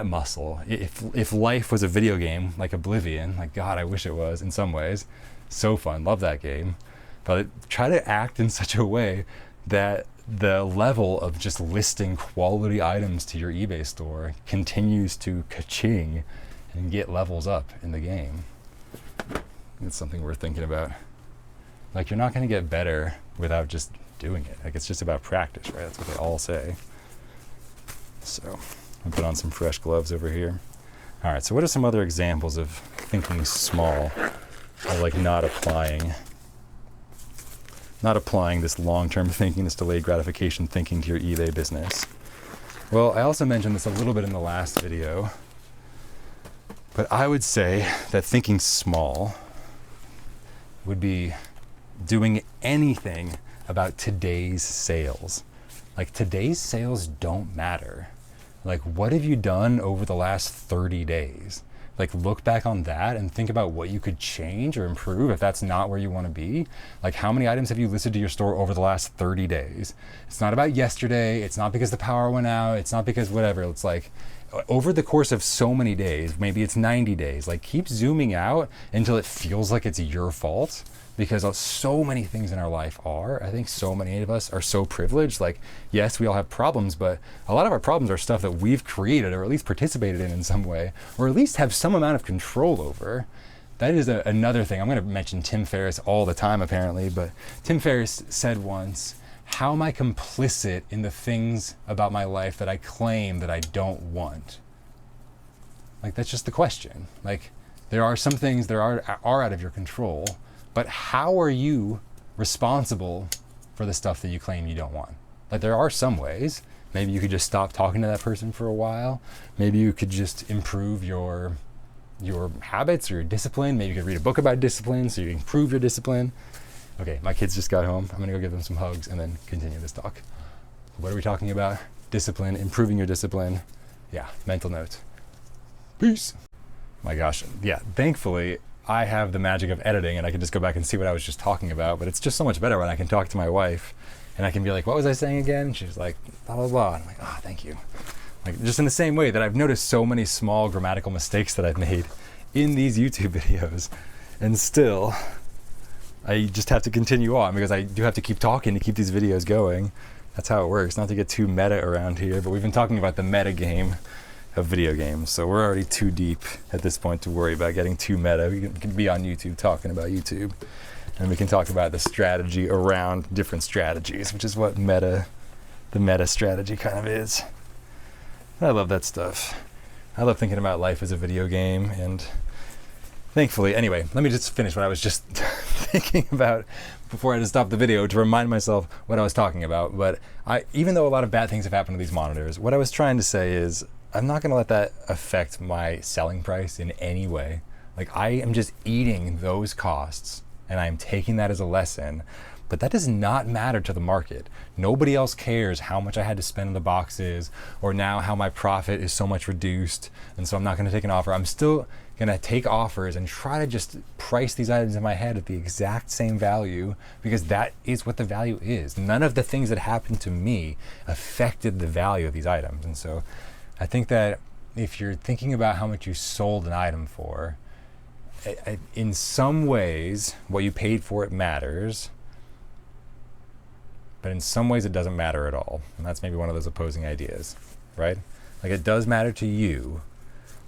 muscle. If life was a video game like Oblivion, like God, I wish it was in some ways. So fun, love that game. But try to act in such a way that the level of just listing quality items to your eBay store continues to ka-ching and get levels up in the game. It's something worth thinking about. Like, you're not going to get better without just doing it. Like, it's just about practice, right? That's what they all say. So I'll put on some fresh gloves over here. All right, so what are some other examples of thinking small, or like not applying this long-term thinking, this delayed gratification thinking to your eBay business? Well, I also mentioned this a little bit in the last video, but I would say that thinking small would be doing anything about today's sales. Like, today's sales don't matter. Like, what have you done over the last 30 days? Like, look back on that and think about what you could change or improve if that's not where you want to be. Like, how many items have you listed to your store over the last 30 days? It's not about yesterday. It's not because the power went out. It's not because whatever. It's like, over the course of so many days, maybe it's 90 days, like, keep zooming out until it feels like it's your fault. Because so many things in our life are. I think so many of us are so privileged. Like, yes, we all have problems, but a lot of our problems are stuff that we've created or at least participated in some way, or at least have some amount of control over. That is another thing. I'm going to mention Tim Ferriss all the time, apparently, but Tim Ferriss said once, how am I complicit in the things about my life that I claim that I don't want? Like, that's just the question. Like, there are some things that are out of your control, but how are you responsible for the stuff that you claim you don't want? Like, there are some ways. Maybe you could just stop talking to that person for a while. Maybe you could just improve your habits or your discipline. Maybe you could read a book about discipline so you improve your discipline. Okay, my kids just got home. I'm gonna go give them some hugs and then continue this talk. What are we talking about? Discipline, improving your discipline. Yeah, mental notes. Peace. My gosh, yeah, thankfully, I have the magic of editing and I can just go back and see what I was just talking about, but it's just so much better when I can talk to my wife and I can be like, what was I saying again? And she's like, blah, blah, blah. And I'm like, oh, thank you. Like, just in the same way that I've noticed so many small grammatical mistakes that I've made in these YouTube videos, and still I just have to continue on because I do have to keep talking to keep these videos going. That's how it works. Not to get too meta around here, but we've been talking about the meta game of video games, so we're already too deep at this point to worry about getting too meta. We can be on YouTube talking about YouTube, and we can talk about the strategy around different strategies, which is what the meta strategy kind of is. I love that stuff. I love thinking about life as a video game, and thankfully, anyway, let me just finish what I was just thinking about before I had to stop the video to remind myself what I was talking about. But even though a lot of bad things have happened to these monitors, what I was trying to say is I'm not going to let that affect my selling price in any way. Like, I am just eating those costs and I'm taking that as a lesson, but that does not matter to the market. Nobody else cares how much I had to spend on the boxes or now how my profit is so much reduced, and so I'm not going to take an offer. I'm still going to take offers and try to just price these items in my head at the exact same value because that is what the value is. None of the things that happened to me affected the value of these items. And so I think that if you're thinking about how much you sold an item for, in some ways, what you paid for it matters, but in some ways it doesn't matter at all. And that's maybe one of those opposing ideas, right? Like, it does matter to you,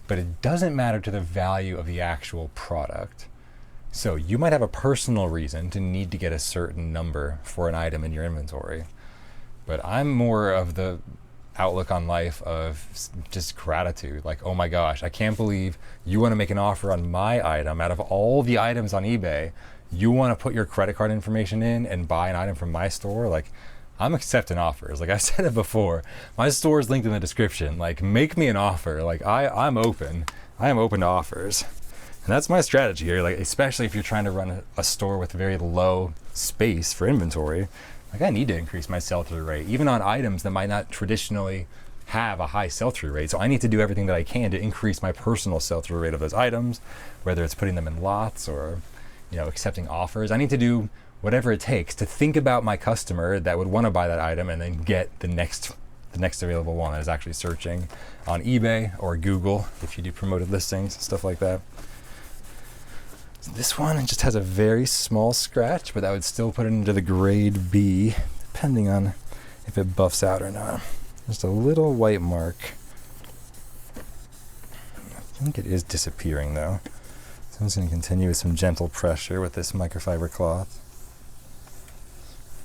but it doesn't matter to the value of the actual product. So you might have a personal reason to need to get a certain number for an item in your inventory, but I'm more of the outlook on life of just gratitude. Like, oh my gosh, I can't believe you want to make an offer on my item out of all the items on eBay. you want to put your credit card information in and buy an item from my store, like, I'm accepting offers. Like I said it before, my store is linked in the description. Like, make me an offer. Like, I'm open. I am open to offers. And that's my strategy here. Like, especially if you're trying to run a store with very low space for inventory, like, I need to increase my sell-through rate, even on items that might not traditionally have a high sell-through rate. So I need to do everything that I can to increase my personal sell-through rate of those items, whether it's putting them in lots or, accepting offers. I need to do whatever it takes to think about my customer that would want to buy that item and then get the next available one that is actually searching on eBay or Google if you do promoted listings, stuff like that. So this one just has a very small scratch, but that would still put it into the grade B, depending on if it buffs out or not. Just a little white mark. I think it is disappearing though. So I'm just going to continue with some gentle pressure with this microfiber cloth.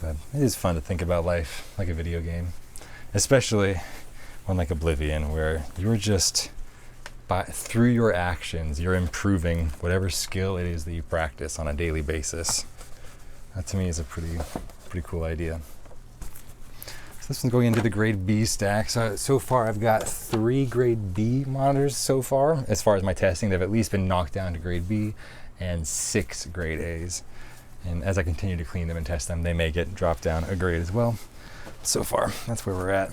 But it is fun to think about life like a video game, especially one like Oblivion, where you're just, through your actions, you're improving whatever skill it is that you practice on a daily basis. That to me is a pretty cool idea. So this one's going into the grade B stack. So far I've got 3 grade B monitors so far. As far as my testing, they've at least been knocked down to grade B, and 6 grade A's. And as I continue to clean them and test them, they may get dropped down a grade as well. So far, that's where we're at.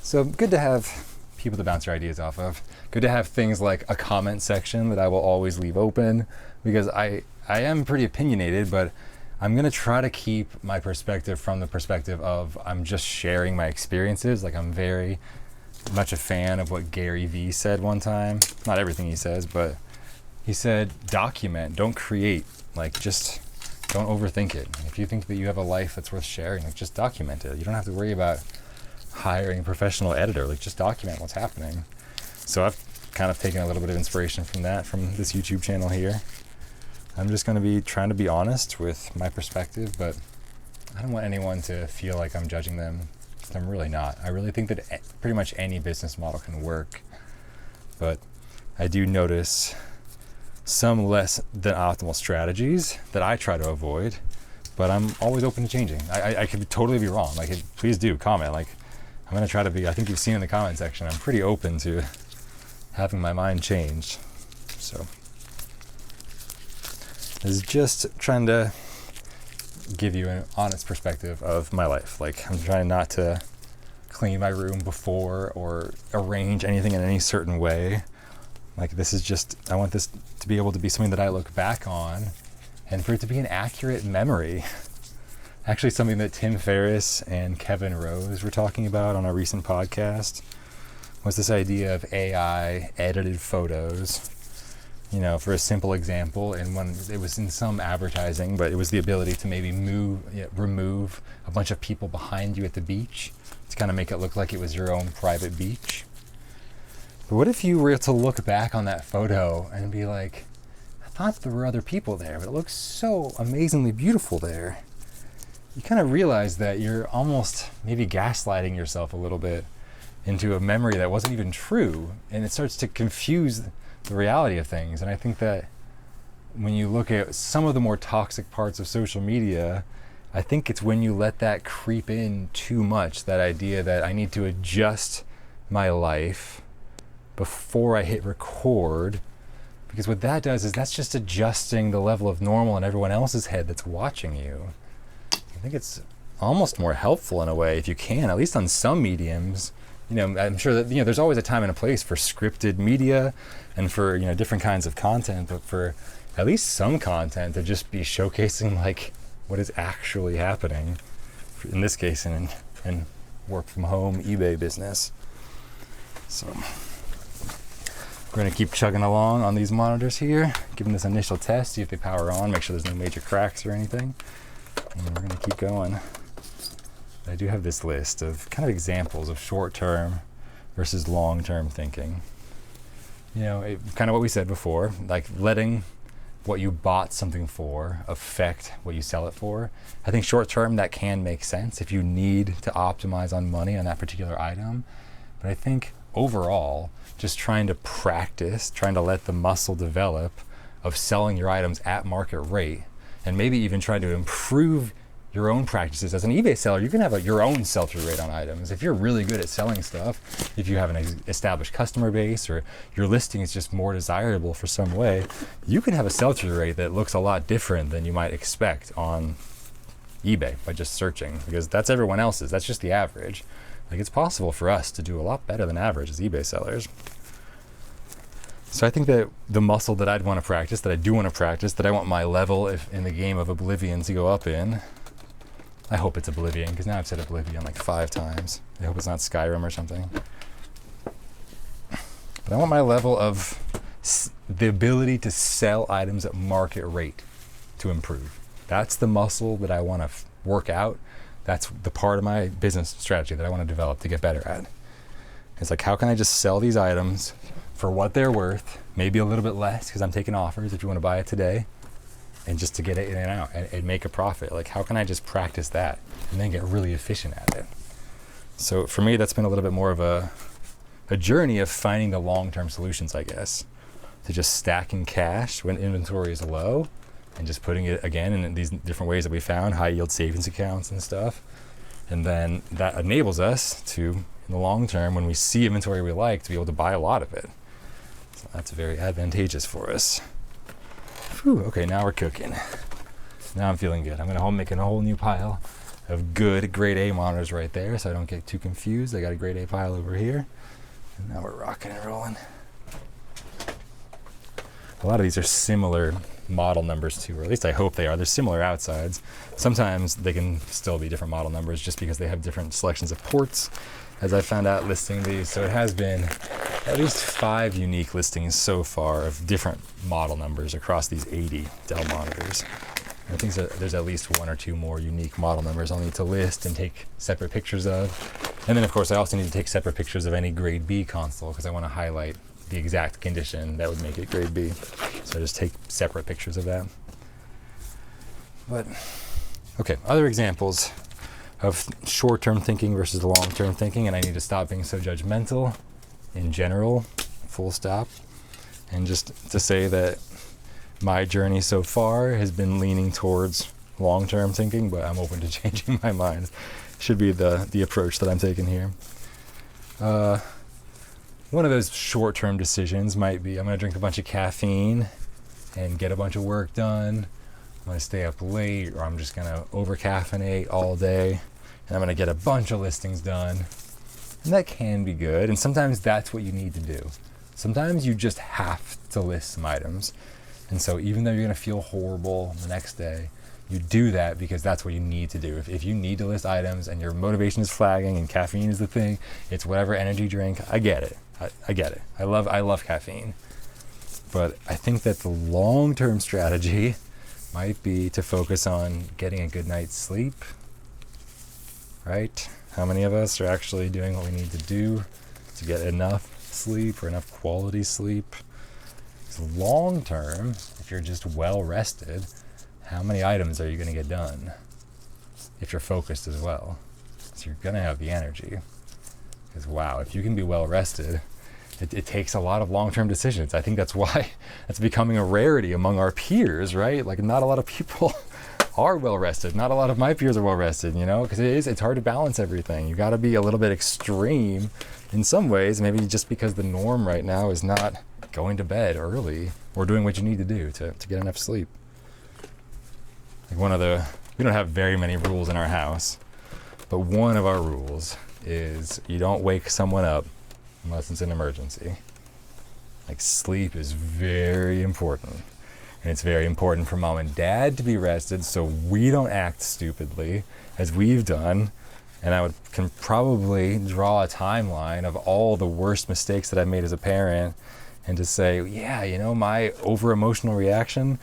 So good to have people to bounce your ideas off of. Good to have things like a comment section that I will always leave open, because I am pretty opinionated, but I'm going to try to keep my perspective from the perspective of I'm just sharing my experiences. Like, I'm very much a fan of what Gary Vee said one time. Not everything he says, but he said, document, don't create. Like, just don't overthink it. If you think that you have a life that's worth sharing, like, just document it. You don't have to worry about hiring a professional editor. Like, just document what's happening. So I've kind of taken a little bit of inspiration from that, from this YouTube channel here. I'm just going to be trying to be honest with my perspective, but I don't want anyone to feel like I'm judging them, because I'm really not. I really think that pretty much any business model can work, but I do notice some less than optimal strategies that I try to avoid, but I'm always open to changing. I could totally be wrong. Like, please do comment. Like, I'm going to try to be, I think you've seen in the comment section, I'm pretty open to having my mind changed. So is just trying to give you an honest perspective of my life. Like, I'm trying not to clean my room before or arrange anything in any certain way. Like, this is just, I want this to be able to be something that I look back on and for it to be an accurate memory. Actually, something that Tim Ferriss and Kevin Rose were talking about on a recent podcast was this idea of AI edited photos. For a simple example, and when it was in some advertising, but it was the ability to maybe remove a bunch of people behind you at the beach to kind of make it look like it was your own private beach. But what if you were to look back on that photo and be like, I thought there were other people there, but it looks so amazingly beautiful there. You kind of realize that you're almost maybe gaslighting yourself a little bit into a memory that wasn't even true, and it starts to confuse the reality of things. And I think that when you look at some of the more toxic parts of social media, I think it's when you let that creep in too much, that idea that I need to adjust my life before I hit record, because what that does is that's just adjusting the level of normal in everyone else's head that's watching you. I think it's almost more helpful in a way if you can, at least on some mediums. I'm sure that there's always a time and a place for scripted media and for different kinds of content, but for at least some content to just be showcasing like what is actually happening, in this case in work from home eBay business. So we're going to keep chugging along on these monitors here, giving this initial test, see if they power on, make sure there's no major cracks or anything, and we're going to keep going. I do have this list of kind of examples of short-term versus long-term thinking. Kind of what we said before, like letting what you bought something for affect what you sell it for. I think short-term that can make sense if you need to optimize on money on that particular item. But I think overall, just trying to practice, trying to let the muscle develop of selling your items at market rate, and maybe even try to improve your own practices. As an eBay seller, you can have your own sell-through rate on items. If you're really good at selling stuff, if you have an established customer base, or your listing is just more desirable for some way, you can have a sell-through rate that looks a lot different than you might expect on eBay by just searching, because that's everyone else's. That's just the average. Like, it's possible for us to do a lot better than average as eBay sellers. So I think that the muscle that I'd want to practice, that I do want to practice, that I want my level in the game of Oblivion to go up in, I hope it's Oblivion, because now I've said Oblivion like 5 times. I hope it's not Skyrim or something. But I want my level of the ability to sell items at market rate to improve. That's the muscle that I want to work out. That's the part of my business strategy that I want to develop to get better at. It's like, how can I just sell these items for what they're worth, maybe a little bit less because I'm taking offers if you want to buy it today, and just to get it in and out and make a profit. Like, how can I just practice that and then get really efficient at it? So for me, that's been a little bit more of a journey of finding the long-term solutions, I guess, to just stacking cash when inventory is low and just putting it again in these different ways that we found, high yield savings accounts and stuff. And then that enables us to, in the long term, when we see inventory we like, to be able to buy a lot of it. So that's very advantageous for us. Whew, okay, now we're cooking. Now I'm feeling good. I'm gonna make a whole new pile of good grade A monitors right there, so I don't get too confused. I got a grade A pile over here, and now we're rocking and rolling. A lot of these are similar model numbers too, or at least I hope they are. They're similar outsides. Sometimes they can still be different model numbers just because they have different selections of ports, as I found out listing these. So it has been at least 5 unique listings so far of different model numbers across these 80 Dell monitors. I think there's at least 1 or 2 more unique model numbers I'll need to list and take separate pictures of. And then of course I also need to take separate pictures of any grade B console, because I want to highlight the exact condition that would make it grade B. So I just take separate pictures of that. But okay, other examples of short-term thinking versus long-term thinking, and I need to stop being so judgmental in general, full stop. And just to say that my journey so far has been leaning towards long-term thinking, but I'm open to changing my mind. Should be the approach that I'm taking here. One of those short-term decisions might be, I'm going to drink a bunch of caffeine and get a bunch of work done. I'm going to stay up late, or I'm just going to over-caffeinate all day, and I'm going to get a bunch of listings done. And that can be good, and sometimes that's what you need to do. Sometimes you just have to list some items. And so even though you're going to feel horrible the next day, you do that because that's what you need to do. If you need to list items and your motivation is flagging and caffeine is the thing, it's whatever energy drink, I get it. I get it. I love caffeine. But I think that the long-term strategy might be to focus on getting a good night's sleep, right? How many of us are actually doing what we need to do to get enough sleep or enough quality sleep? So long-term, if you're just well-rested, how many items are you going to get done if you're focused as well? So you're going to have the energy. Because wow, if you can be well-rested, it takes a lot of long-term decisions. I think that's why that's becoming a rarity among our peers, right? Like, not a lot of people are well-rested. Not a lot of my peers are well-rested, you know, because it's hard to balance everything. You got to be a little bit extreme in some ways, maybe just because the norm right now is not going to bed early or doing what you need to do to get enough sleep. Like we don't have very many rules in our house, but one of our rules is you don't wake someone up unless it's an emergency. Like, sleep is very important. And it's very important for mom and dad to be rested so we don't act stupidly as we've done. And I can probably draw a timeline of all the worst mistakes that I've made as a parent and to say, yeah, you know, my over-emotional reaction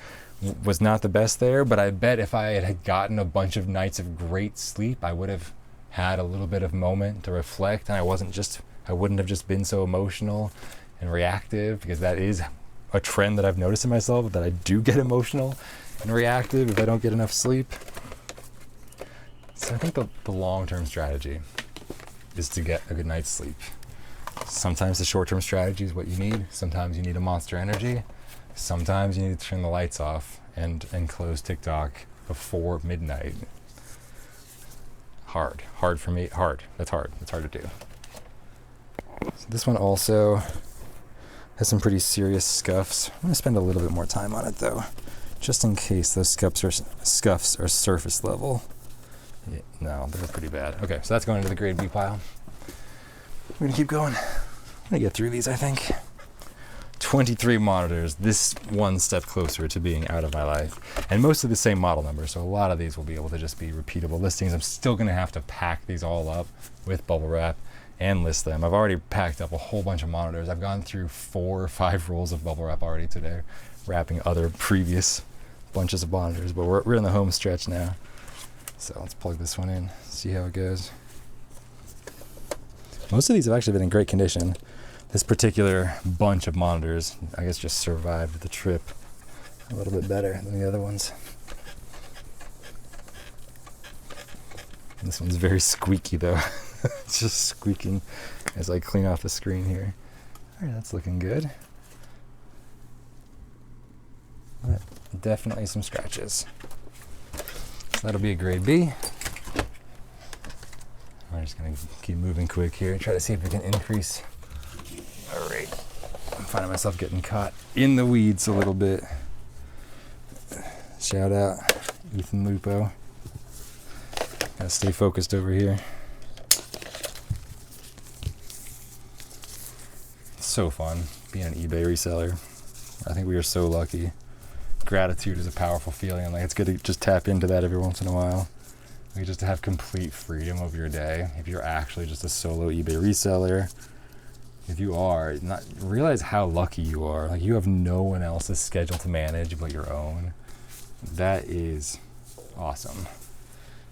was not the best there, but I bet if I had gotten a bunch of nights of great sleep, I would have had a little bit of moment to reflect, and I wouldn't have just been so emotional and reactive, because that is a trend that I've noticed in myself, that I do get emotional and reactive if I don't get enough sleep. So I think the long-term strategy is to get a good night's sleep. Sometimes the short-term strategy is what you need. Sometimes you need a Monster Energy. Sometimes you need to turn the lights off and close TikTok before midnight. Hard for me. That's hard to do. So this one also has some pretty serious scuffs. I'm going to spend a little bit more time on it though, just in case those scuffs are surface level. Yeah, no, they're pretty bad. Okay, so that's going into the grade B pile. We're going to keep going. I'm going to get through these, I think. 23 monitors, this one step closer to being out of my life. And most of the same model number, so a lot of these will be able to just be repeatable listings. I'm still going to have to pack these all up with bubble wrap and list them. I've already packed up a whole bunch of monitors. I've gone through 4 or 5 rolls of bubble wrap already today, wrapping other previous bunches of monitors, but we're in the home stretch now. So let's plug this one in, see how it goes. Most of these have actually been in great condition. This particular bunch of monitors, I guess, just survived the trip a little bit better than the other ones. This one's very squeaky though. It's just squeaking as I clean off the screen here. All right, that's looking good. But definitely some scratches. So that'll be a grade B. I'm just gonna keep moving quick here and try to see if we can increase our rate. I'm finding myself getting caught in the weeds a little bit. Shout out Ethan Lupo. Gotta stay focused over here. It's so fun being an eBay reseller. I think we are so lucky. Gratitude is a powerful feeling, and like it's good to just tap into that every once in a while. Like just to have complete freedom of your day. If you're actually just a solo eBay reseller, if you are, not realize how lucky you are. Like you have no one else's schedule to manage but your own. That is awesome.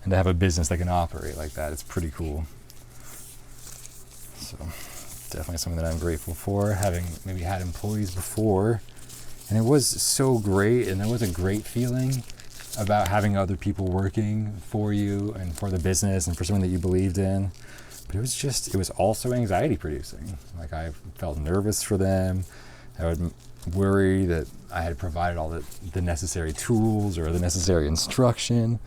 And to have a business that can operate like that, it's pretty cool. So definitely something that I'm grateful for, having maybe had employees before. And it was so great, and there was a great feeling about having other people working for you and for the business and for something that you believed in. But it was also anxiety producing. Like I felt nervous for them. I would worry that I had provided all the necessary tools or the necessary instruction.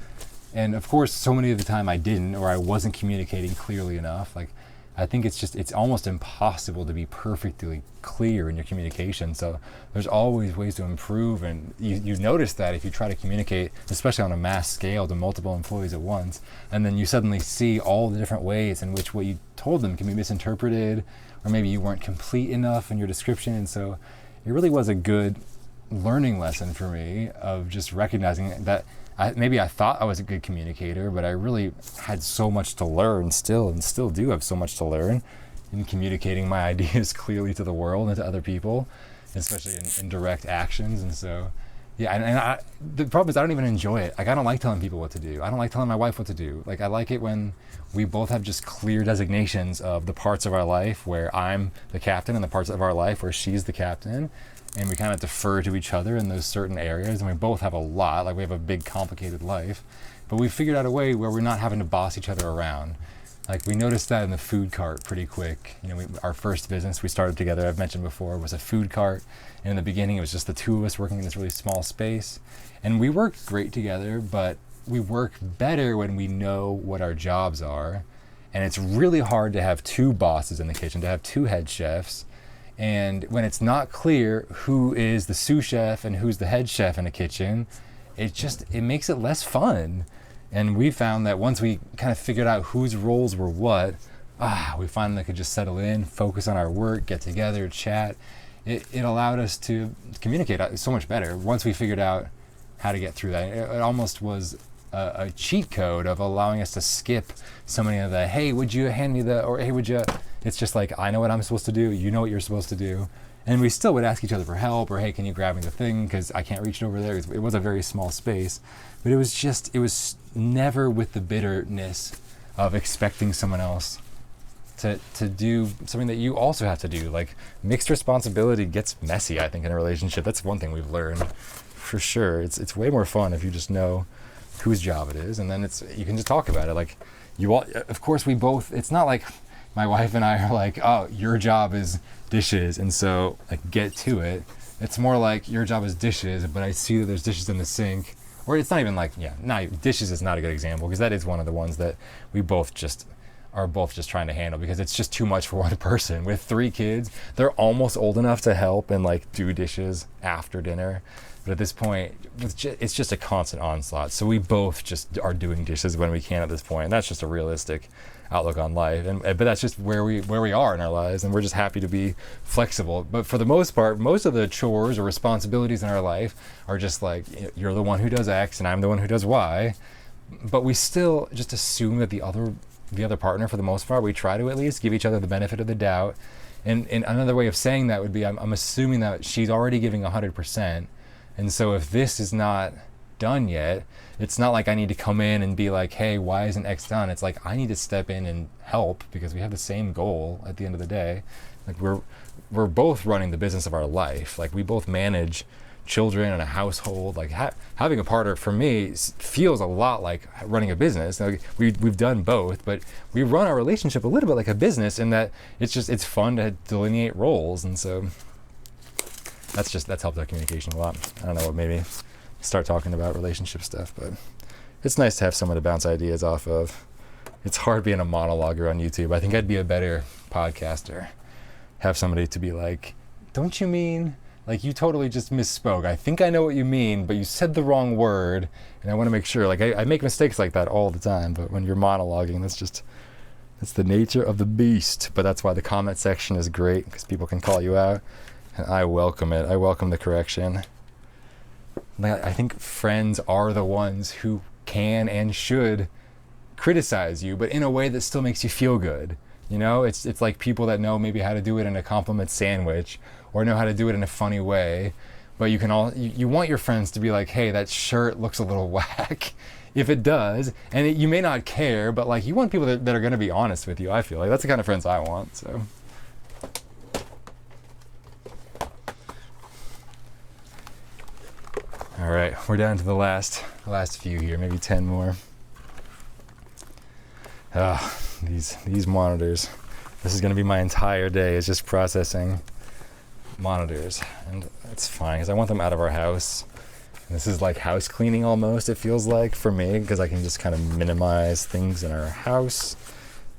And of course, so many of the time I didn't, or I wasn't communicating clearly enough. Like I think it's almost impossible to be perfectly clear in your communication. So there's always ways to improve, and you notice that if you try to communicate, especially on a mass scale to multiple employees at once, and then you suddenly see all the different ways in which what you told them can be misinterpreted, or maybe you weren't complete enough in your description. And so it really was a good learning lesson for me of just recognizing that maybe I thought I was a good communicator, but I really had so much to learn and still do have so much to learn in communicating my ideas clearly to the world and to other people, especially in direct actions. And so, yeah, the problem is I don't even enjoy it. Like I don't like telling people what to do. I don't like telling my wife what to do. Like I like it when we both have just clear designations of the parts of our life where I'm the captain and the parts of our life where she's the captain. And we kind of defer to each other in those certain areas, and we both have a lot, like we have a big complicated life, but we figured out a way where we're not having to boss each other around. Like we noticed that in the food cart pretty quick. You know, our first business we started together, I've mentioned before, was a food cart, and in the beginning it was just the two of us working in this really small space, and we worked great together, but we work better when we know what our jobs are, and it's really hard to have 2 bosses in the kitchen, to have 2 head chefs. And when it's not clear who is the sous chef and who's the head chef in a kitchen, it makes it less fun. And we found that once we kind of figured out whose roles were what, we finally could just settle in, focus on our work, get together, chat. It allowed us to communicate so much better once we figured out how to get through that. It almost was a cheat code of allowing us to skip so many of the, hey, would you hand me the, or hey, would you, it's just like, I know what I'm supposed to do, you know what you're supposed to do. And we still would ask each other for help, or hey, can you grab me the thing, because I can't reach it over there. It was a very small space, but it was never with the bitterness of expecting someone else to do something that you also have to do. Like mixed responsibility gets messy, I think, in a relationship. That's one thing we've learned for sure. It's way more fun if you just know whose job it is, and then you can just talk about it. Like you all, of course, we both, it's not like my wife and I are like, oh, your job is dishes, and so like get to it. It's more like your job is dishes, but I see that there's dishes in the sink. Or it's not even like, dishes is not a good example, because that is one of the ones that we both just are trying to handle, because it's just too much for one person. With 3 kids, they're almost old enough to help and like do dishes after dinner. But at this point, it's just a constant onslaught. So we both just are doing dishes when we can at this point. And that's just a realistic outlook on life. But that's just where we are in our lives. And we're just happy to be flexible. But for the most part, most of the chores or responsibilities in our life are just like, you're the one who does X and I'm the one who does Y. But we still just assume that the other partner, for the most part, we try to at least give each other the benefit of the doubt. And another way of saying that would be, I'm assuming that she's already giving 100%. And so if this is not done yet, it's not like I need to come in and be like, hey, why isn't X done? It's like I need to step in and help, because we have the same goal at the end of the day. Like we're both running the business of our life. Like we both manage children and a household. Like having a partner for me feels a lot like running a business. Like we've done both, but we run our relationship a little bit like a business, in that it's fun to delineate roles. And so that's helped our communication a lot. I don't know what made me start talking about relationship stuff, but it's nice to have someone to bounce ideas off of. It's hard being a monologuer on YouTube. I think I'd be a better podcaster. Have somebody to be like, don't you mean, like, you totally just misspoke. I think I know what you mean, but you said the wrong word, and I want to make sure. Like, I make mistakes like that all the time, but when you're monologuing, that's the nature of the beast. But that's why the comment section is great, because people can call you out. And I welcome it. I welcome the correction. I think friends are the ones who can and should criticize you, but in a way that still makes you feel good. You know, it's like people that know maybe how to do it in a compliment sandwich, or know how to do it in a funny way. But you want your friends to be like, hey, that shirt looks a little whack. If it does, and you may not care, but like you want people that are going to be honest with you. I feel like that's the kind of friends I want. So. All right, we're down to the last few here, maybe 10 more. These monitors. This is going to be my entire day, is just processing monitors, and it's fine because I want them out of our house. And this is like house cleaning almost, it feels like, for me, because I can just kind of minimize things in our house.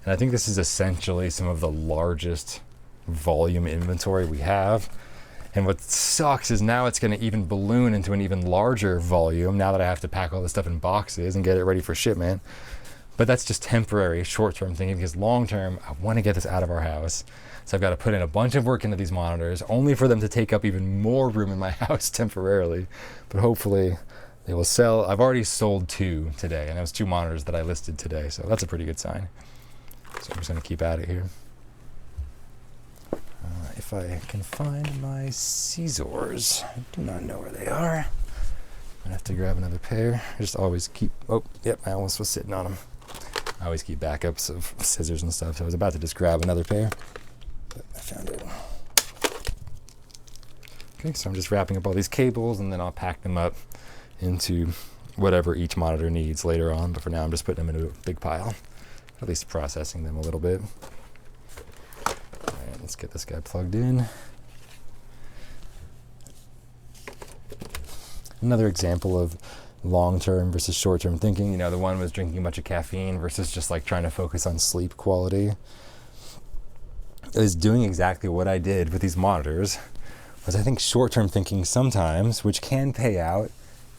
And I think this is essentially some of the largest volume inventory we have. And what sucks is now it's going to even balloon into an even larger volume now that I have to pack all this stuff in boxes and get it ready for shipment. But that's just temporary, short-term thinking, because long-term, I want to get this out of our house. So I've got to put in a bunch of work into these monitors, only for them to take up even more room in my house temporarily. But hopefully they will sell. I've already sold 2 today, and that was 2 monitors that I listed today. So that's a pretty good sign. So I'm just going to keep at it here. If I can find my scissors, I do not know where they are. I have to grab another pair. I just always keep, I almost was sitting on them. I always keep backups of scissors and stuff, so I was about to just grab another pair, but I found it. Okay, so I'm just wrapping up all these cables, and then I'll pack them up into whatever each monitor needs later on, but for now I'm just putting them into a big pile, at least processing them a little bit. Let's get this guy plugged in. Another example of long-term versus short-term thinking. You know, the one was drinking a bunch of caffeine versus just like trying to focus on sleep quality. It was doing exactly what I did with these monitors. Was I think short-term thinking sometimes, which can pay out,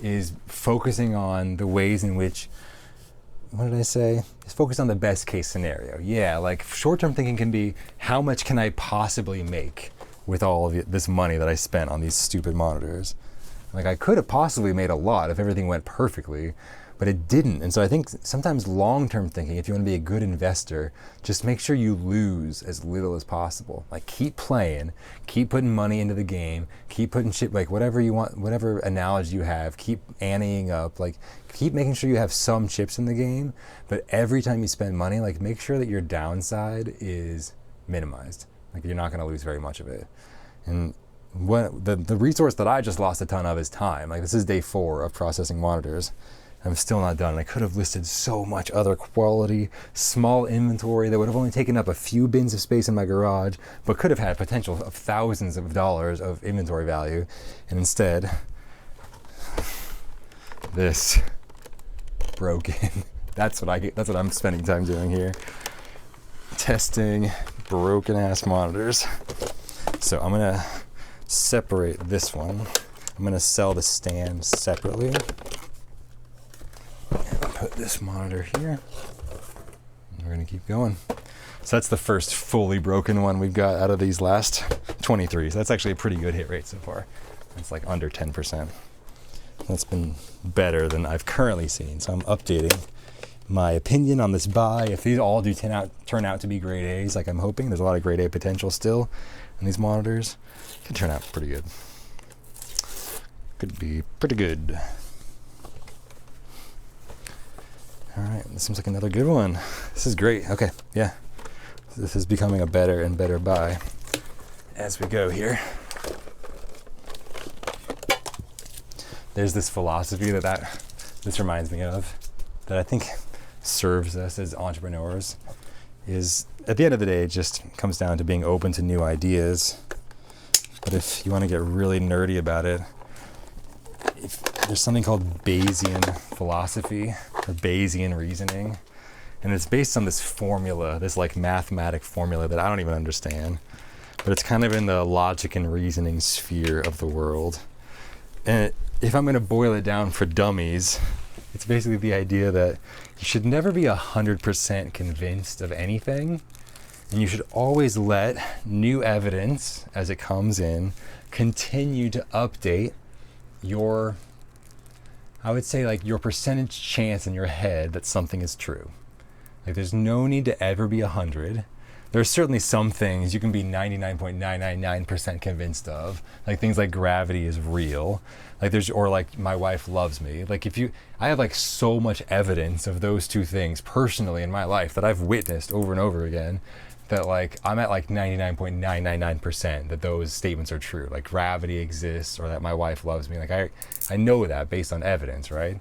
is focusing on the ways in which, what did I say? Just focus on the best case scenario. Yeah, like short-term thinking can be, how much can I possibly make with all of this money that I spent on these stupid monitors? Like I could have possibly made a lot if everything went perfectly, but it didn't. And so I think sometimes long-term thinking, if you want to be a good investor, just make sure you lose as little as possible. Like keep playing, keep putting money into the game, keep putting shit, like whatever you want, whatever analogy you have, keep anteing up, like keep making sure you have some chips in the game, but every time you spend money, like make sure that your downside is minimized. Like you're not going to lose very much of it. And the resource that I just lost a ton of is time. Like this is day 4 of processing monitors. I'm still not done. I could have listed so much other quality, small inventory that would have only taken up a few bins of space in my garage, but could have had potential of thousands of dollars of inventory value. And instead, this broken. That's what I'm spending time doing here. Testing broken ass monitors. So I'm gonna separate this one. I'm gonna sell the stand separately. And I'll put this monitor here. And we're gonna keep going. So that's the first fully broken one we've got out of these last 23. So that's actually a pretty good hit rate so far. It's like under 10%. That's been better than I've currently seen. So I'm updating my opinion on this buy. If these all do turn out to be grade A's, like I'm hoping, there's a lot of grade A potential still in these monitors. Could turn out pretty good. Could be pretty good. All right, this seems like another good one. This is great. Okay, yeah. This is becoming a better and better buy as we go here. There's this philosophy that this reminds me of that I think serves us as entrepreneurs is, at the end of the day, it just comes down to being open to new ideas. But if you want to get really nerdy about it, there's something called Bayesian philosophy or Bayesian reasoning. And it's based on this formula, this like mathematic formula that I don't even understand. But it's kind of in the logic and reasoning sphere of the world. And if I'm going to boil it down for dummies, it's basically the idea that you should never be 100% convinced of anything. And you should always let new evidence, as it comes in, continue to update your, I would say, like your percentage chance in your head that something is true. Like there's no need to ever be 100. There's certainly some things you can be 99.999% convinced of, like things like gravity is real, or like my wife loves me. Like I have like so much evidence of those two things personally in my life that I've witnessed over and over again, that like I'm at like 99.999% that those statements are true. Like gravity exists, or that my wife loves me. Like I know that based on evidence, right?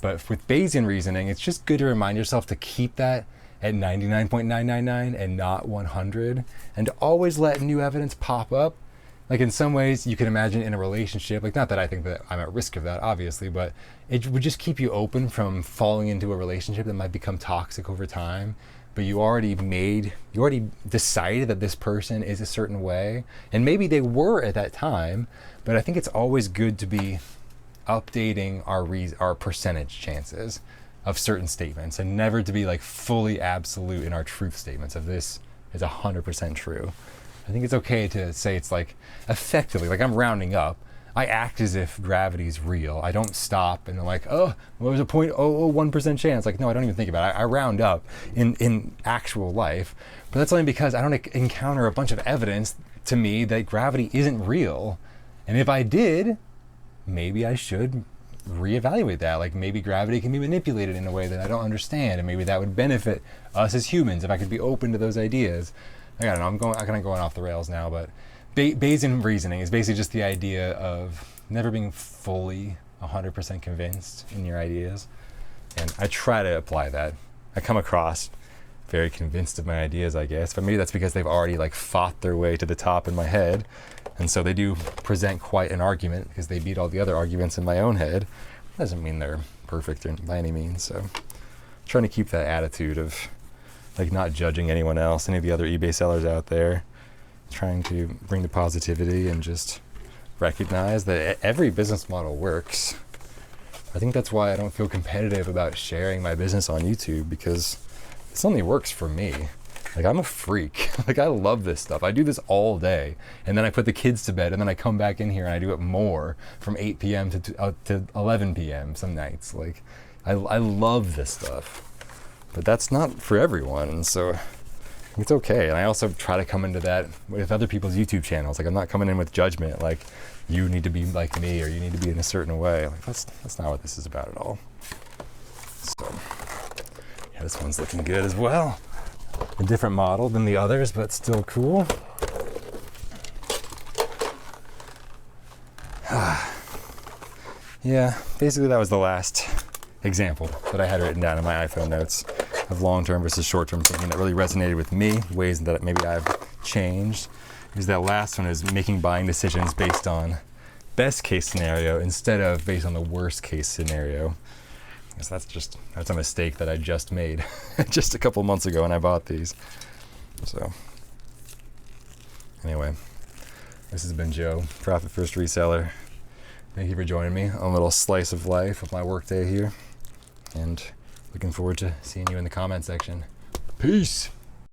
But with Bayesian reasoning, it's just good to remind yourself to keep that at 99.999 and not 100, and to always let new evidence pop up. Like in some ways you can imagine in a relationship, like not that I think that I'm at risk of that obviously, but it would just keep you open from falling into a relationship that might become toxic over time. But you already decided that this person is a certain way, and maybe they were at that time, but I think it's always good to be updating our percentage chances of certain statements, and never to be like fully absolute in our truth statements of this is 100% true. I think it's okay to say it's like effectively, like I'm rounding up. I act as if gravity is real. I don't stop and I'm like, oh, well, there's a 0.001% chance. Like, no, I don't even think about it. I round up in actual life, but that's only because I don't encounter a bunch of evidence to me that gravity isn't real. And if I did, maybe I should reevaluate that. Like maybe gravity can be manipulated in a way that I don't understand, and maybe that would benefit us as humans if I could be open to those ideas. I don't know, I'm kind of going off the rails now, but Bayesian reasoning is basically just the idea of never being fully 100% convinced in your ideas. And I try to apply that. I come across very convinced of my ideas, I guess, but maybe that's because they've already like fought their way to the top in my head. And so they do present quite an argument because they beat all the other arguments in my own head. Doesn't mean they're perfect by any means. So I'm trying to keep that attitude of like not judging anyone else, any of the other eBay sellers out there, trying to bring the positivity and just recognize that every business model works. I think that's why I don't feel competitive about sharing my business on YouTube, because this only works for me. Like I'm a freak. Like I love this stuff. I do this all day, and then I put the kids to bed, and then I come back in here and I do it more from 8 p.m. to 11 p.m. some nights. Like I love this stuff, but that's not for everyone, and so it's okay. And I also try to come into that with other people's YouTube channels. Like I'm not coming in with judgment, like you need to be like me or you need to be in a certain way. Like that's not what this is about at all. So yeah, this one's looking good as well. A different model than the others, but still cool. Yeah, basically that was the last example that I had written down in my iPhone notes of long-term versus short-term thinking that really resonated with me, ways that maybe I've changed, is that last one is making buying decisions based on best case scenario instead of based on the worst case scenario. Because that's a mistake that I just made just a couple months ago when I bought these. So anyway, this has been Joe, Profit First Reseller. Thank you for joining me on a little slice of life of my workday here. And looking forward to seeing you in the comment section. Peace.